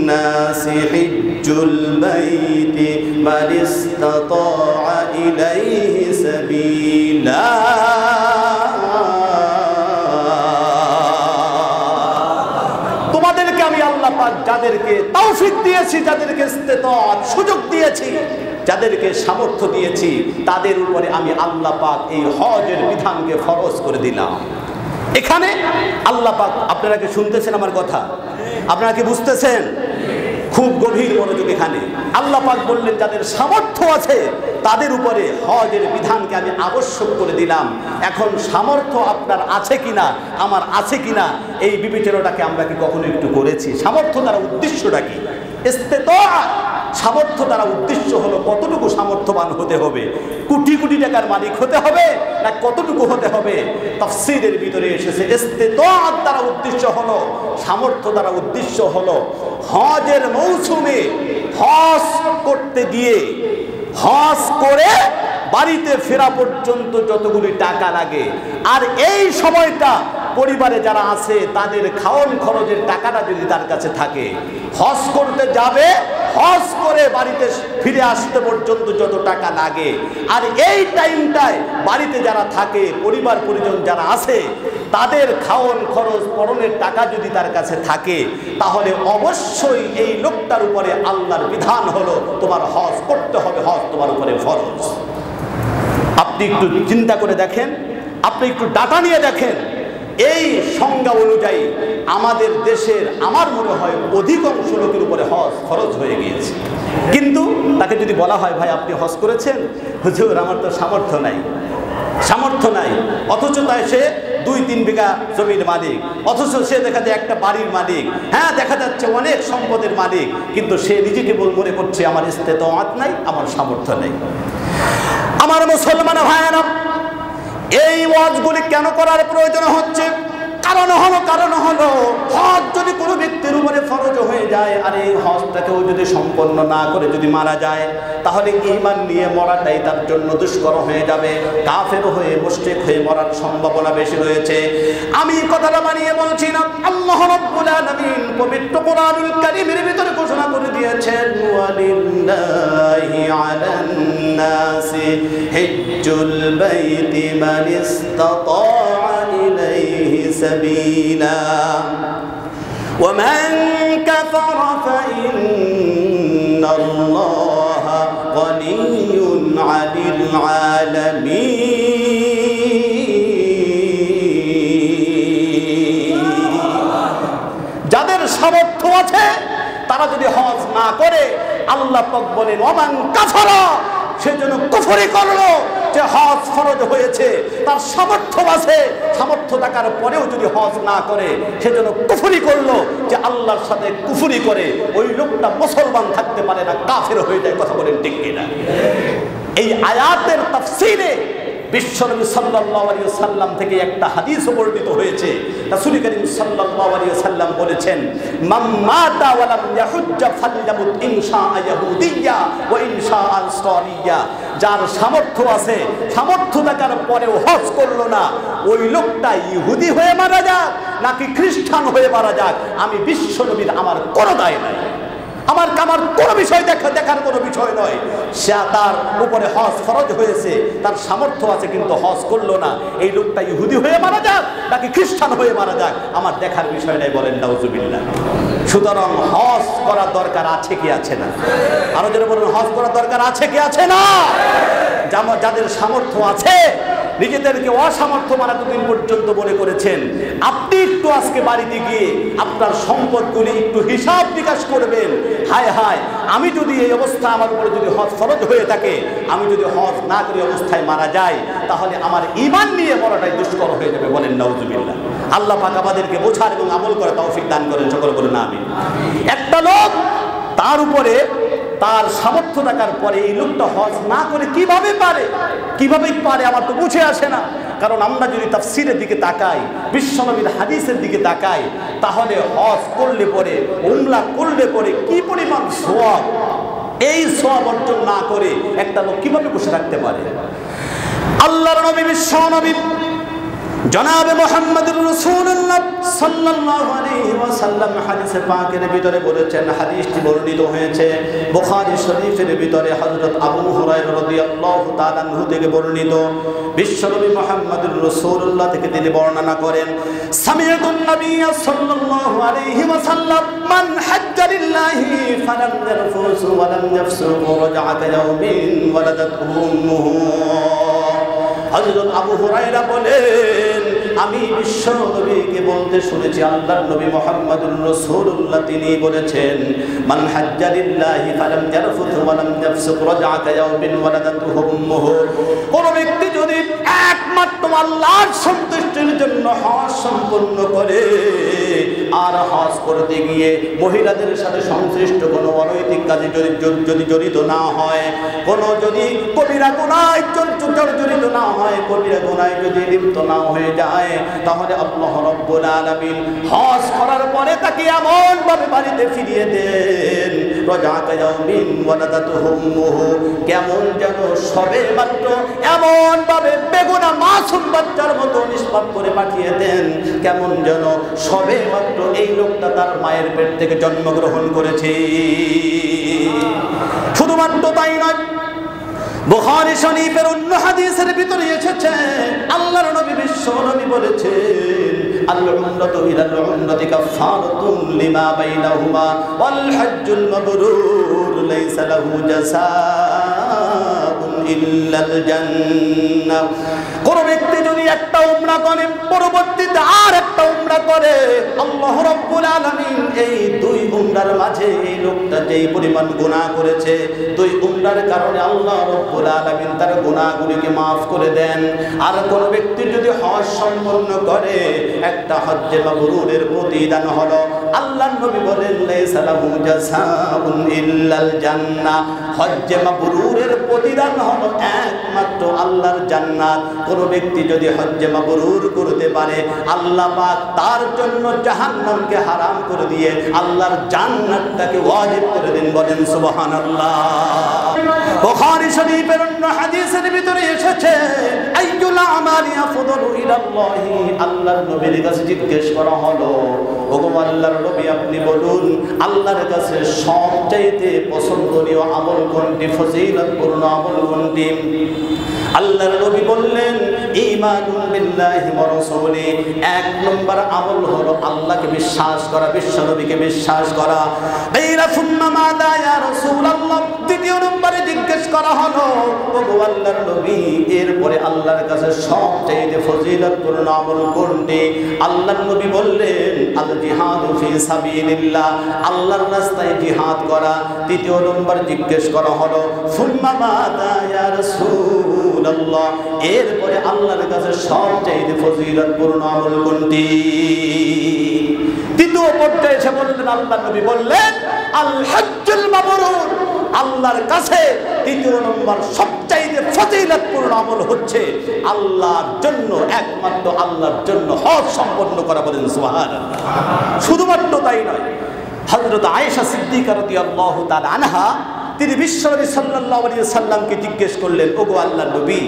Speaker 1: নাসি হিজ্জুল বাইতি মান ইসতাতাআ ইলাইহি সাবিলা। আমি আল্লাহ পাক যাদেরকে তৌফিক দিয়েছি, যাদেরকে ইস্তেতাআত সুযোগ দিয়েছি, যাদেরকে সামর্থ্য দিয়েছি, তাদের উপরে আমি আল্লাহ পাক এই হজের বিধানকে ফরজ করে দিলাম। এখানে আল্লাহ পাক, আপনারা কি শুনতেছেন আমার কথা? আপনারা কি বুঝতেছেন? খুব গভীর মনোযোগ। এখানে আল্লাহ পাক বললেন যাদের সামর্থ্য আছে তাদের উপরে হজের বিধানকে আমি আবশ্যক করে দিলাম। এখন সামর্থ্য আপনার আছে কিনা, আমার আছে কিনা, এই বিবেচনাটাকে আমরা কি কখনো একটু করেছি? সামর্থ্য দ্বারা উদ্দেশ্যটা কি? ইস্তেতাআত সামর্থ্য দ্বারা উদ্দেশ্য হলো কতটুকু সামর্থ্যবান হতে হবে, কোটি কোটি টাকার মালিক হতে হবে না কতটুকু হতে হবে? তাফসীরের ভিতরে এসেছে ইস্তেতাআত দ্বারা উদ্দেশ্য হলো, সামর্থ্য দ্বারা উদ্দেশ্য হলো হজের মৌসুমে হজ করতে গিয়ে হজ করে বাড়িতে ফেরা পর্যন্ত যতগুলি টাকা লাগে, আর এই সময়টা পরিবারে যারা আছে তাদের খাওয়ান খরচের টাকাটা যদি তার কাছে থাকে, হজ করতে যাবে, হজ করে বাড়িতে ফিরে আসতে পর্যন্ত যত টাকা লাগে, আর এই টাইমটায় বাড়িতে যারা থাকে, পরিবার পরিজন যারা আছে, তাদের খাওয়ান খরচ পরনের টাকা যদি তার কাছে থাকে, তাহলে অবশ্যই এই লোকটার উপরে আল্লাহর বিধান হলো তোমার হজ করতে হবে, হজ তোমার উপরে ফরজ। আপনি একটু চিন্তা করে দেখেন, আপনি একটু ডাটা নিয়ে দেখেন, এই সংজ্ঞা অনুযায়ী আমাদের দেশের আমার মনে হয় অধিকাংশ লোকের উপরে হজ ফরজ হয়ে গিয়েছে। কিন্তু তাকে যদি বলা হয় ভাই আপনি হজ করেছেন, হুজুর আমার তো সামর্থ্য নাই, সামর্থ্য নাই, অথচ তাই সে 2-3 বিঘা জমির মালিক, অথচ সে দেখা যায় একটা বাড়ির মালিক, হ্যাঁ দেখা যাচ্ছে অনেক সম্পদের মালিক, কিন্তু সে নিজেকে মনে করছে আমার ইস্তেতাআত নাই, আমার সামর্থ্য নেই। আমার মুসলমান ভাইয়েরা, এই ওয়াজগুলি কেন করার প্রয়োজন হচ্ছে? কারণ হলো হজ যদি কোনো ব্যক্তির উপরে ফরজ হয়ে যায় আর এই হজটাকেও যদি সম্পন্ন না করে যদি মারা যায়, তাহলে ঈমান নিয়ে মরাটাই তার জন্য দুষ্কর হয়ে যাবে, কাফের হয়ে মুশরিক হয়ে মরার সম্ভাবনা বেশি রয়েছে। আমি কথাটা বানিয়ে বলছি না, আল্লাহ রাব্বুল আলামিন পবিত্র কোরআনুল কারীমের ভিতরে ঘোষণা করে দিয়েছেন, ওয়ালিল্লাহি আলান নাসি হিজ্জুল বাইতি মান ইসতাতা ইলাইহি সাবিলা ওয়া মান কাফারা ফাইন্নাল্লাহা গানিয়্যুন আনিল আলামিন। যাদের সামর্থ্য আছে তারা যদি হজ না করে, আল্লাহ পাক বলেন ওমান কাফারা, সেজন্য কুফরি করলো যে হজ ফরজ হয়েছে, তার সামর্থ্য আছে, সামর্থ্য থাকার পরেও যদি হজ না করে সেজন্য কুফরি করলো, যে আল্লাহর সাথে কুফরি করে ওই লোকটা মুসলমান থাকতে পারে না, কাফের হয়ে যায়। কথা বলেন ঠিক কিনা? এই আয়াতের তাফসীরে বিশ্বনবী সাল্লাল্লাহু আলাইহি ওয়াসাল্লাম থেকে একটা হাদিস বর্ণিত হয়েছে। রাসূল করিম সাল্লাল্লাহু আলাইহি ওয়াসাল্লাম বলেছেন, মান মাতা ওয়া লাম ইয়াহুজ্জা ফালইয়ামুত ইনশাআ ইয়াহুদিয়্যা ওয়া ইনশাআ আনসারিয়্যা। যার সামর্থ্য আছে, সামর্থ্য থাকার পরেও হজ করলো না, ওই লোকটা ইহুদি হয়ে মারা যাক নাকি খ্রিস্টান হয়ে মারা যাক, আমি বিশ্বনবীর আমার কোনো দায় নাই, আমার কোনো বিষয় দেখার কোনো বিষয় নয়। সে তার উপরে হজ ফরজ হয়েছে, তার সামর্থ্য আছে কিন্তু হজ করলো না, এই লোকটা ইহুদি হয়ে মারা যাক নাকি খ্রিস্টান হয়ে মারা যাক, আমার দেখার বিষয় নাই। বলেন নাউজুবিল্লাহ। সুতরাং হজ করার দরকার আছে কি আছে না? আরো যারা বলেন হজ করার দরকার আছে কি আছে না? যাদের সামর্থ্য আছে, নিজেদেরকে অসামর্থ্য মানা এতদিন পর্যন্ত মনে করেছেন, আপনি একটু আজকে বাড়িতে গিয়ে আপনার সম্পদগুলি একটু হিসাব নিকাশ করবেন। হায় হায়, আমি যদি এই অবস্থা আমার উপরে যদি হজ ফরজ হয়ে থাকে, আমি যদি হজ না করে অবস্থায় মারা যাই, তাহলে আমার ঈমান নিয়ে মরাটাই দুষ্কর হয়ে যাবে। বলেন নাউজুবিল্লাহ। আল্লাহ পাক আমাদেরকে বোঝার এবং আমল করে তৌফিক দান করেন, সকলে বলেন আমিন। একটা লোক, তার উপরে তার সামর্থ্য থাকার পরে এই লোকটা হজ না করে কিভাবে পারে আমার তো বুঝে আসে না। কারণ আমরা যদি তাফসীরের দিকে তাকাই, বিশ্বনবীর হাদিসের দিকে তাকাই, তাহলে হজ করলে পরে, উমরা করলে পরে কি পরিমাণ সওয়াব, এই সওয়াব অর্জন না করে একটা লোক কিভাবে বসে থাকতে পারে? আল্লাহর নবী বিশ্বনবী জনাবে মুহাম্মদুর রাসূলুল্লাহ সাল্লাল্লাহু আলাইহি ওয়াসাল্লাম হাদিসে পাকের ভিতরে বলেছেন, হাদিসটি বর্ণিত হয়েছে বুখারী শরীফের ভিতরে হযরত আবু হুরায়রা রাদিয়াল্লাহু তাআলা আনহু থেকে বর্ণিত। বিশ্বনবী মুহাম্মদুর রাসূলুল্লাহ থেকে তিনি বর্ণনা করেন, সামিআতুন নাবিয়্য সাল্লাল্লাহু আলাইহি ওয়াসাল্লাম মান হাজ্জা লিল্লাহি ফালাম ইয়ারফুস ওয়া লাম ইয়াফসুক রাজআত ইয়াওমিন ওয়ালাদাতহু উম্মুহু। হযরত আবু হুরায়রা বলেন, আমি বিশ্বনবীকে বলতে শুনেছি, আল্লাহর নবী মুহাম্মদুর রাসূলুল্লাহ তিনি বলেছেন, মান হাজ্জা লিল্লাহি ফালাম ইয়ারফুস ওয়া লাম ইয়াফসুক রাজআত ইয়াওমিন ওয়ালাদাতহু উম্মুহু। কোন ব্যক্তি যদি একমাত্র আল্লাহর সন্তুষ্টির জন্য হজ সম্পন্ন করে, আর হজ করতে গিয়ে মহিলাদের সাথে সংশ্লিষ্ট কোনো অনৈতিক কাজে যদি জড়িত না হয়, কোনো যদি কবিরা গুনাহে জড়িত না হয়, কবিরা গুনাহে যদি লিপ্ত না হয়ে যায়, তাহলে আল্লাহ রাব্বুল আলামিন হজ করার পরে তাকে এমন ভাবে বাড়িতে ফিরিয়ে দেন, রাজআত ইয়াওমিন ওয়ালাদাতহু উম্মুহু, কেমন যেন সবে মাত্র এমন ভাবে বেগুনা মাসুম বাচ্চার মতো নিষ্পাপ করে পাঠিয়ে দেন, কেমন যেন সবে মাত্র এই লোকটা তার মায়ের পেট থেকে জন্মগ্রহণ করেছে। শুধুমাত্র তাই নয়, বুখারী শরীফের অন্য হাদিসের ভিতরে এসেছে, আল্লাহর নবী বিশ্বনবী বলেছেন, আল উমরাতু ইলাল উমরাতি কাফফারাতুন লিমা বাইনাহুমা ওয়াল হজ্জুল মাবরুর লাইসা লাহু জাযাউন ইল্লাল জান্নাহ। কোন ব্যক্তি যদি একটা উমরা করে, পরবর্তীতে আর একটা উমরা করে, আল্লাহ রাব্বুল আলামিন এই দুই উমরার মাঝে এই লোকটা যেই পরিমাণ গুনাহ করেছে, দুই উমরার কারণে আল্লাহ রাব্বুল আলামিন তার গুনাহগুলিকে মাফ করে দেন। আর কোন ব্যক্তি যদি হজ সম্পন্ন করে, একটা হজ্জে মাবরুরের প্রতিদান হলো, আল্লাহর নবী বলেন, লাইসা লাহু জাযাউন ইল্লাল জান্নাহ। হজ্জে মাবরুরের প্রতিদান হলো একমাত্র আল্লাহর জান্নাত। কোন ব্যক্তি যদি হজ্জে মাবরুর করতে পারে, আল্লাহ পাক তার জন্য জাহান্নামকে হারাম করে দিয়ে আল্লাহর জান্নাতটাকে ওয়াজিব করে দেন। বলেন সুবহানাল্লাহ। বুখারী শরীফের অন্য হাদিসের ভিতরে এসেছে, আইয়ুল আমালি আফদালু ইলাল্লাহি, আল্লাহর নবীর কাছে জিজ্ঞেস করা হলো, ওগো আল্লাহর নবী আপনি বলুন আল্লাহর কাছে সবচাইতে পছন্দনীয় আমল কোনটি, ফজিলতপূর্ণ আমল কোনটি? আল্লাহর নবী বললেন, ঈমানুন বিল্লাহি ওয়া রাসূলিহি, এক নম্বর আমল হলো আল্লাহকে বিশ্বাস করা, বিশ্ব নবীকে বিশ্বাস করা। গায়রা সুম্মা মাযা ইয়া রাসূলুল্লাহ, দ্বিতীয় নম্বরে জিজ্ঞেস করা হলো, ওগো আল্লাহর নবী এরপরে আল্লাহর কাছে সবচেয়ে ফজিলতপূর্ণ আমল কোনটি? আল্লাহর নবী বললেন, আল জিহাদু ফি সাবিলিল্লাহ, আল্লাহর রাস্তায় জিহাদ করা। তৃতীয় নম্বর জিজ্ঞেস করা হলো, সুম্মা মাযা ইয়া রাসূলুল্লাহ, এরপরে আল্লাহর কাছে সবচেয়ে ফজিলতপূর্ণ আমল কোনটি? তৃতীয় পর্যায়ে এসে বললেন, আল্লাহর নবী বললেন, আল হজ্জুল মাবরুর, আল্লাহর কাছে তৃতীয় নম্বর সবচাইতে ফজিলতপূর্ণ আমল হচ্ছে আল্লাহর জন্য, একমাত্র আল্লাহর জন্য হজ সম্পন্ন করা। বলেন সুবহানাল্লাহ। শুধুমাত্র তাই নয়, হযরত আয়েশা সিদ্দিকা রাদিয়াল্লাহু তাআলা আনহা তিনি বিশ্বনবী সাল্লাল্লাহু আলাইহি সাল্লামকে জিজ্ঞেস করলেন, ওগো আল্লাহর নবী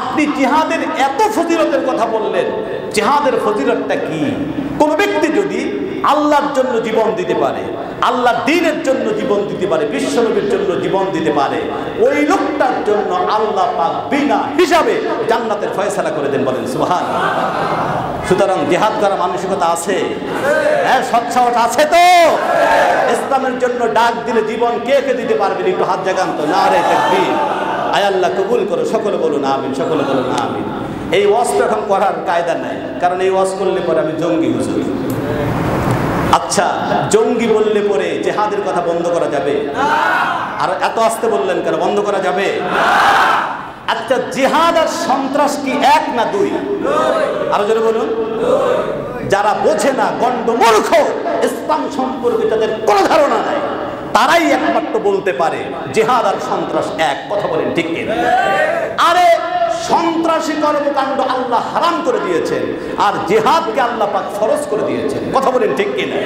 Speaker 1: আপনি জিহাদের এত ফজিলতের কথা বললেন, জিহাদের ফজিলতটা কি? কোন ব্যক্তি যদি আল্লাহর জন্য জীবন দিতে পারে, আল্লাহর দ্বীনের জন্য জীবন দিতে পারে, বিশ্বনবীর জন্য জীবন দিতে পারে, ওই লোকটার জন্য আল্লাহ পাক বিনা হিসাবে জান্নাতের ফয়সালা করে দেন। বলেন সুবহানাল্লাহ। সুতরাং জিহাদ করার মানসিকতা আছে, হ্যাঁ সৎসাহস আছে তো? ইসলামের জন্য ডাক দিলে জীবন কে কে দিতে পারবেন? একটু হাত জাগান তো। নারে তাকবীর। আয় আল্লাহ কবুল করো, সকলে বলুন আমিন, সকলে বলুন আমিন। এই ওয়াজ তো এখন করার কায়দা নাই, কারণ এই ওয়াজ করলে পরে আমি জঙ্গি হুজুর। আচ্ছা, জঙ্গি বললে পরে জিহাদের কথা বন্ধ করা যাবে? আর এত আসতে বললেন কেন? বন্ধ করা যাবে? আচ্ছা, জিহাদ আর সন্ত্রাস কি এক না দুই? আরো জোরে বলুন। যারা বোঝে না, গণ্ড মূর্খ, ইসলাম সম্পর্কে যাদের কোনো ধারণা নাই, তারাই একমাত্র বলতে পারে জিহাদ আর সন্ত্রাস এক। কথা বলেন ঠিক কিনা? আরে সন্ত্রাসী কর্মকাণ্ড আল্লাহ হারাম করে দিয়েছেন, আর জিহাদকে আল্লাহ পাক ফরজ করে দিয়েছেন। কথা বলেন ঠিক কিনা?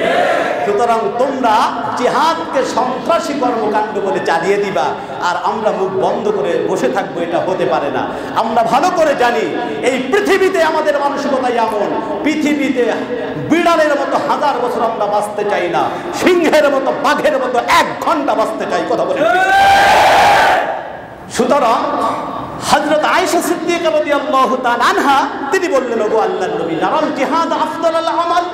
Speaker 1: সুতরাং তোমরা জিহাদকে সন্ত্রাসী কর্মকাণ্ড বলে চালিয়ে দিবা, আর আমরা মুখ বন্ধ করে বসে থাকবো, এটা হতে পারে না। আমরা ভালো করে জানি এই পৃথিবীতে আমাদের মানসিকতা এমন, পৃথিবীতে বিড়ালের মতো 1000 বছর আমরা বাঁচতে চাই না, সিংহের মতো বাঘের মতো 1 ঘন্টা বাঁচতে চাই। কথা বলেন। সুতরাং হযরত আয়েশা সিদ্দিকা রাদিয়াল্লাহু তাআলা আনহা তিনি বললেন, ওগো আল্লাহর নবী নারাল জিহাদ আফদালুল আমাল,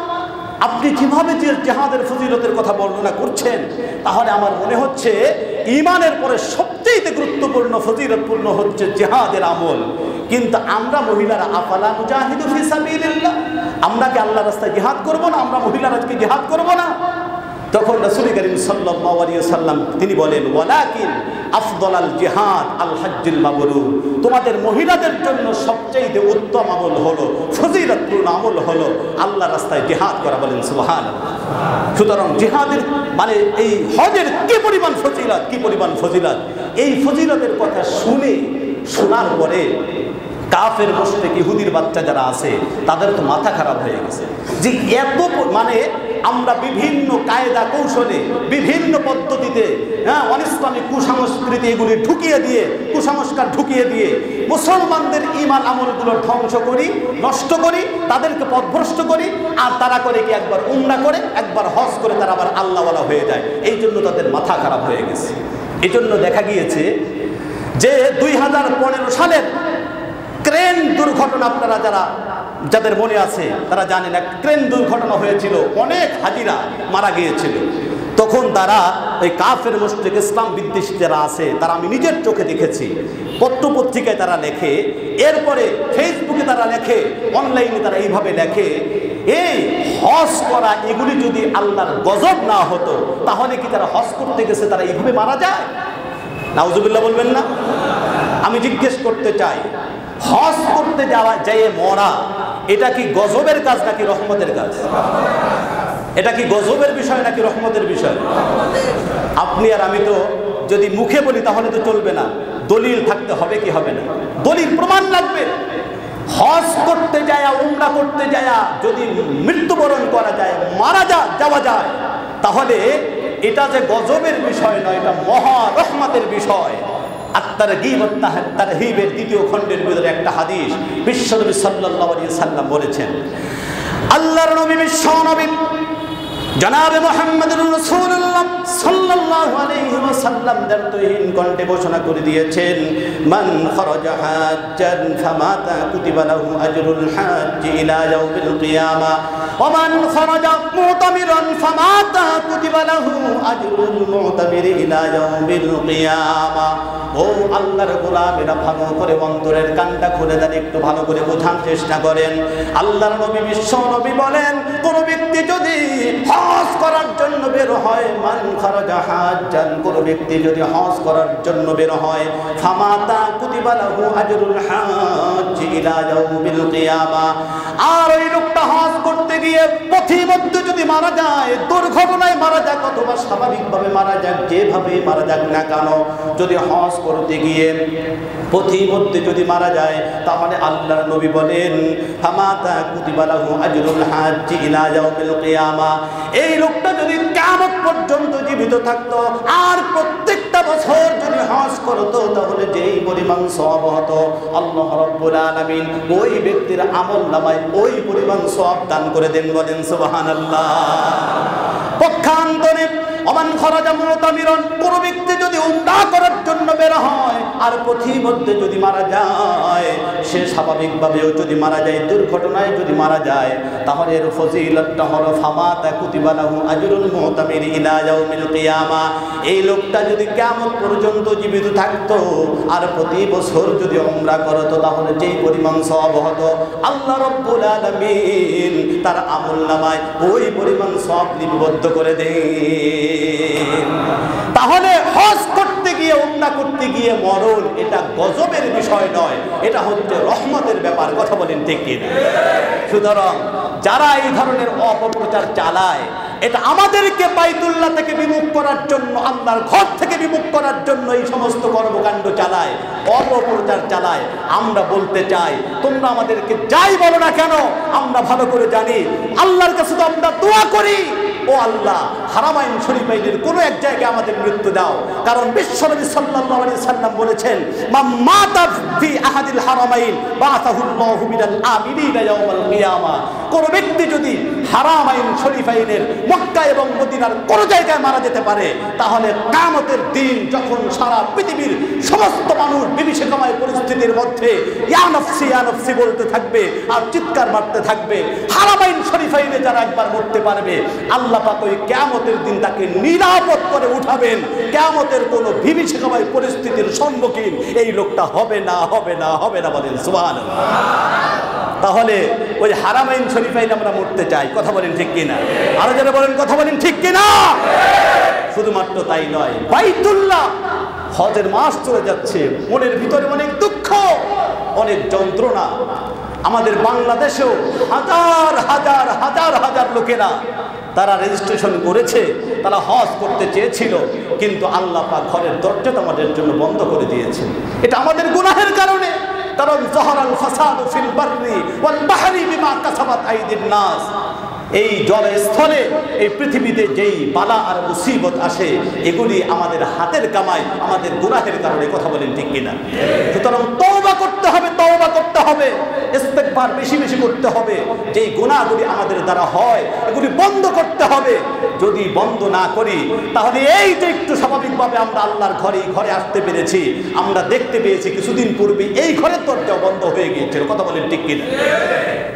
Speaker 1: আপনি কিভাবে যে জিহাদের ফজিলতের কথা বর্ণনা করছেন, তাহলে আমার মনে হচ্ছে ঈমানের পরে সবচেয়ে গুরুত্বপূর্ণ ফজিলতপূর্ণ হচ্ছে জিহাদের আমল। কিন্তু আমরা মহিলারা আফালা মুজাহিদু ফি সাবিলিল্লাহ, আমরা কি আল্লাহর রাস্তায় জিহাদ করব না? আমরা মহিলারা আজকে জিহাদ করব না? তখন রাসূল করিম সাল্লাল্লাহু আলাইহি ওয়াসাল্লাম তিনি বলেন, ওয়ালাকিন আফদালাল জিহাদ আল হজ্জুল মাবরুর, তোমাদের মহিলাদের জন্য সবচেয়ে উত্তম আমল হলো, ফজিলতপূর্ণ আমল হলো আল্লাহর রাস্তায় জিহাদ করা। বলেন সুবহানাল্লাহ। সুতরাং জিহাদের মানে এই হজের কি পরিমাণ ফজিলত, কি পরিমাণ ফজিলত! এই ফজিলতের কথা শোনার পরে কাফের মুশরিক ইহুদির বাচ্চা যারা আছে তাদের তো মাথা খারাপ হয়ে গেছে যে এত মানে আমরা বিভিন্ন কায়দা কৌশলে, বিভিন্ন পদ্ধতিতে, অনিসলামিক কুসংস্কৃতি এগুলি ঢুকিয়ে দিয়ে, কুসংস্কার ঢুকিয়ে দিয়ে মুসলমানদের ঈমান আমলগুলো ধ্বংস করি, নষ্ট করি, তাদেরকে পথভ্রষ্ট করি। আর তারা করে কি একবার উমরা করে, একবার হজ করে তারা আবার আল্লাহওয়ালা হয়ে যায়। এই জন্য তাদের মাথা খারাপ হয়ে গেছে। এই জন্য দেখা গিয়েছে যে 2015 সালের ক্রেন দুর্ঘটনা, আপনারা যাদের মনে আছে তারা জানেন, এক ক্রেন দুর্ঘটনা হয়েছিল, অনেক হাজিরা মারা গিয়েছিল। তখন তারা ওই কাফের মুশরিক ইসলাম বিদ্বেষী যারা আছে তারা, আমি নিজের চোখে দেখেছি, পত্রপত্রিকায় তারা লেখে, এরপরে ফেসবুকে তারা লেখে, অনলাইনে তারা এইভাবে লেখে, এই হজ করা এগুলি যদি আল্লাহর গজব না হতো তাহলে কি তারা হজ করতে গেছে তারা এইভাবে মারা যায়? নাউজুবিল্লাহ বলবেন না? আমি জিজ্ঞেস করতে চাই, হজ করতে যাওয়া যায় মরা, এটা কি গজবের কাজ নাকি রহমতের কাজ? এটা কি গজবের বিষয় নাকি রহমতের বিষয়? আপনি আর আমি তো যদি মুখে বলি তাহলে তো চলবে না, দলিল থাকতে হবে কি হবে না? দলিল প্রমাণ লাগবে। হজ করতে যায়, উমরা করতে যায়, যদি মৃত্যুবরণ করা যায়, মারা যাওয়া যায়, তাহলে এটা যে গজবের বিষয় নয়, এটা মহা রহমতের বিষয়। আত-তারগীব ওয়াত-তারহীবের 2য় খণ্ডের ভিতরে একটা হাদিস বিশ্বনবী সাল্লাল্লাহু আলাইহি সাল্লাম বলেছেন, আল্লাহর নবী বিশ্বনবী জনাবে মুহাম্মদুর রাসূলুল্লাহ সাল্লাল্লাহু আলাইহি ওয়াসাল্লাম দায়িত্বহীন কণ্ঠে ঘোষণা করে দিয়েছেন, মান খারাজা হাজ্জান ফামাতা কুতিবা লাহু আজরুল হাজ্জ ইলা ইয়াউমিল কিয়ামা ওয়া মান খারাজা মুতামিরান ফামাতা কুতিবা লাহু আজরুল মুতামিরি ইলা ইয়াউমিল কিয়ামা। ও আল্লাহর গোলামেরা, ভালো করে অন্তরের কানটা খুলে দেন, একটু ভালো করে বোঝার চেষ্টা করেন। আল্লাহর নবী বিশ্ব নবী বলেন, কোন ব্যক্তি যদি হজ করার জন্য বের হয়, মান খারাজা হাজ্জান, কোন ব্যক্তি যদি হজ করার জন্য বের হয়, ফামাতা কুতিবা লাহু আজরুল হাজ্জ ইলা ইয়াউমিল কিয়ামা, আর ওই লোকটা হজ করতে গিয়ে পথিমধ্যে যদি মারা যায়, দুর্ঘটনায় মারা যাক অথবা স্বাভাবিকভাবে মারা যাক, যেভাবে মারা যাক না কেন, যদি হজ করতে গিয়ে পথিমধ্যে যদি মারা যায়, তাহলে আল্লাহর নবী বলেন, ফামাতা কুতিবা লাহু আজরুল হাজ্জ ইলা ইয়াউমিল কিয়ামা, এই লোকটা যদি কিয়ামত পর্যন্ত জীবিত থাকতো আর প্রত্যেকটা বছর যদি হজ করতো, তাহলে যেই পরিমাণ সওয়াব হতো, আল্লাহ রাব্বুল আলামিন ওই ব্যক্তির আমলনামায় ওই পরিমাণ সওয়াব দান করে দেন। বলেন সুবহানাল্লাহ। পক্ষান্তরে ওমান খারাজা মুতামিরান, কোন ব্যক্তি যদি উমরা করার জন্য বের হয় আর পথিমধ্যে যদি মারা যায়, সে স্বাভাবিকভাবেও যদি মারা যায়, দুর্ঘটনায় যদি মারা যায়, তাহলে এর ফজিলতটা হলো ফামাতা কুতিবা লাহু আজরুল মুতামির ইলা ইয়াউমিল কিয়ামা, এই লোকটা যদি কিয়ামত পর্যন্ত জীবিত থাকতো আর প্রতি বছর যদি উমরা করতো, তাহলে যেই পরিমাণ সওয়াব হতো, আল্লাহ রাব্বুল আলামিন তার আমলনামায় ওই পরিমাণ সওয়াব লিপিবদ্ধ করে দেন। তাহলে হজ করতে গিয়ে, উমরা করতে গিয়ে মরণ, এটা গজবের বিষয় নয়, এটা হচ্ছে রহমতের ব্যাপার। কথা বলেন ঠিক কি না? সুতরাং যারা এই ধরনের অপপ্রচার চালায়, এটা আমাদেরকে বাইতুল্লাহ থেকে বিমুখ করার জন্য, আল্লাহর ঘর থেকে বিমুখ করার জন্য এই সমস্ত কর্মকাণ্ড চালায়, অপপ্রচার চালায়। আমরা বলতে চাই, তোমরা আমাদেরকে যাই বলো না কেন, আমরা ভালো করে জানি আল্লাহর কাছে তো আমরা দোয়া করি, ও আল্লাহ, হারামাইন শরীফাইনের কোনো এক জায়গায় আমাদের মৃত্যু দাও। কারণ বিশ্বনবী সাল্লাল্লাহু আলাইহি সাল্লাম বলেছেন, মান মাতা ফি আহাদিল হারামাইন বাআসাহুল্লাহু মিনাল আমিনিনা ইয়াউমাল কিয়ামা, কোন ব্যক্তি যদি হারামাইন শরীফাইনের মক্কা এবং মদিনার কোন জায়গায় মারা যেতে পারে, তাহলে কিয়ামতের দিন যখন সারা পৃথিবীর সমস্ত মানুষ বিভীষিকাময় পরিস্থিতির মধ্যে ইয়া নফসি ইয়া নফসি বলতে থাকবে আর চিৎকার মারতে থাকবে, হারামাইন শরীফাইনে যারা একবার মরতে পারবে, আল্লাহ পাক ওই কিয়ামতের দিন তাকে নিরাপদ করে উঠাবেন। কিয়ামতের কোনো বিভীষিকাময় পরিস্থিতির সম্মুখীন এই লোকটা হবে না, হবে না, হবে না। বলেন সুবহানাল্লাহ। তাহলে ওই হারামাইন শরীফাইনে আমরা মরতে চাই। কথা বলেন ঠিক কিনা? আরো যারা বলেন কথা বলেন ঠিক কিনা? শুধুমাত্র তাই নয়, বাইতুল্লাহ হজের মাস চলে যাচ্ছে, মনের ভিতরে অনেক দুঃখ, অনেক যন্ত্রণা। আমাদের বাংলাদেশেও হাজার হাজার হাজার হাজার লোকেরা তারা রেজিস্ট্রেশন করেছে, তারা হজ করতে চেয়েছিল, কিন্তু আল্লাহ পাক ঘরের দরজা আমাদের জন্য বন্ধ করে দিয়েছেন। এটা আমাদের গুনাহের কারণে। কারণ যাহারাল ফাসাদু ফিল বাররি ওয়াল বাহরি বিমা কাসাবাত আইদিন নাস, এই জলস্থলে, এই পৃথিবীতে যেই বালা আর মুসিবত আসে, এগুলি আমাদের হাতের কামাই, আমাদের গুনাহের কারণে। কথা বলেন ঠিক কিনা? সুতরাং তওবা করতে হবে, তওবা করতে হবে, ইস্তেগফার বেশি বেশি করতে হবে। যেই গুনাহগুলি আমাদের দ্বারা হয়, এগুলি বন্ধ করতে হবে। যদি বন্ধ না করি, তাহলে এই যে একটু স্বাভাবিকভাবে আমরা আল্লাহর ঘরে আসতে পেরেছি, আমরা দেখতে পেয়েছি কিছুদিন পূর্বে এই ঘরের দরজা বন্ধ হয়ে গিয়েছিল। কথা বলেন ঠিক কিনা?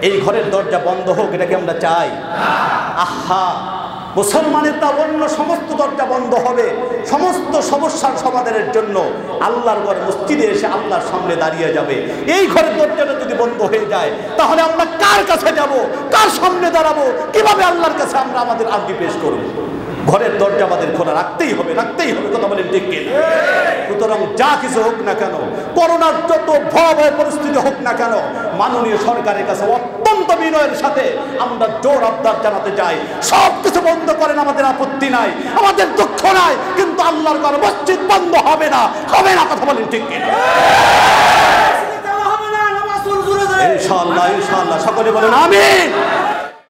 Speaker 1: এই ঘরের দরজা বন্ধ হোক, এটাকে আমরা চাই? আহা, মুসলমানের তা অন্য সমস্ত দরজা বন্ধ হবে, সমস্ত সমস্যার সমাধানের জন্য আল্লাহর ঘর মসজিদে এসে আল্লাহর সামনে দাঁড়িয়ে যাবে। এই ঘরের দরজাটা যদি বন্ধ হয়ে যায়, তাহলে আমরা কার কাছে যাব, কার সামনে দাঁড়াবো, কিভাবে আল্লাহর কাছে আমরা আমাদের আরজি পেশ করব? ঘরের দরজা আমাদের খোলা রাখতেই হবে, রাখতেই হবে। কথা বলেন ঠিক কিনা? সুতরাং যা কিছু হোক না কেন, করোনার যত ভয়াবহ পরিস্থিতি হোক না কেন, মাননীয় সরকারের কাছে অত্যন্ত বিনয়ের সাথে আমরা জোর আবদার জানাতে চাই, সব কিছু বন্ধ করেন, আমাদের আপত্তি নাই, আমাদের দুঃখ নাই, কিন্তু আল্লাহর ঘর মসজিদ বন্ধ হবে না, হবে না। কথা বলেন ঠিক কিনা? ইনশাআল্লাহ, ইনশাআল্লাহ, সকলে বলেন আমিন।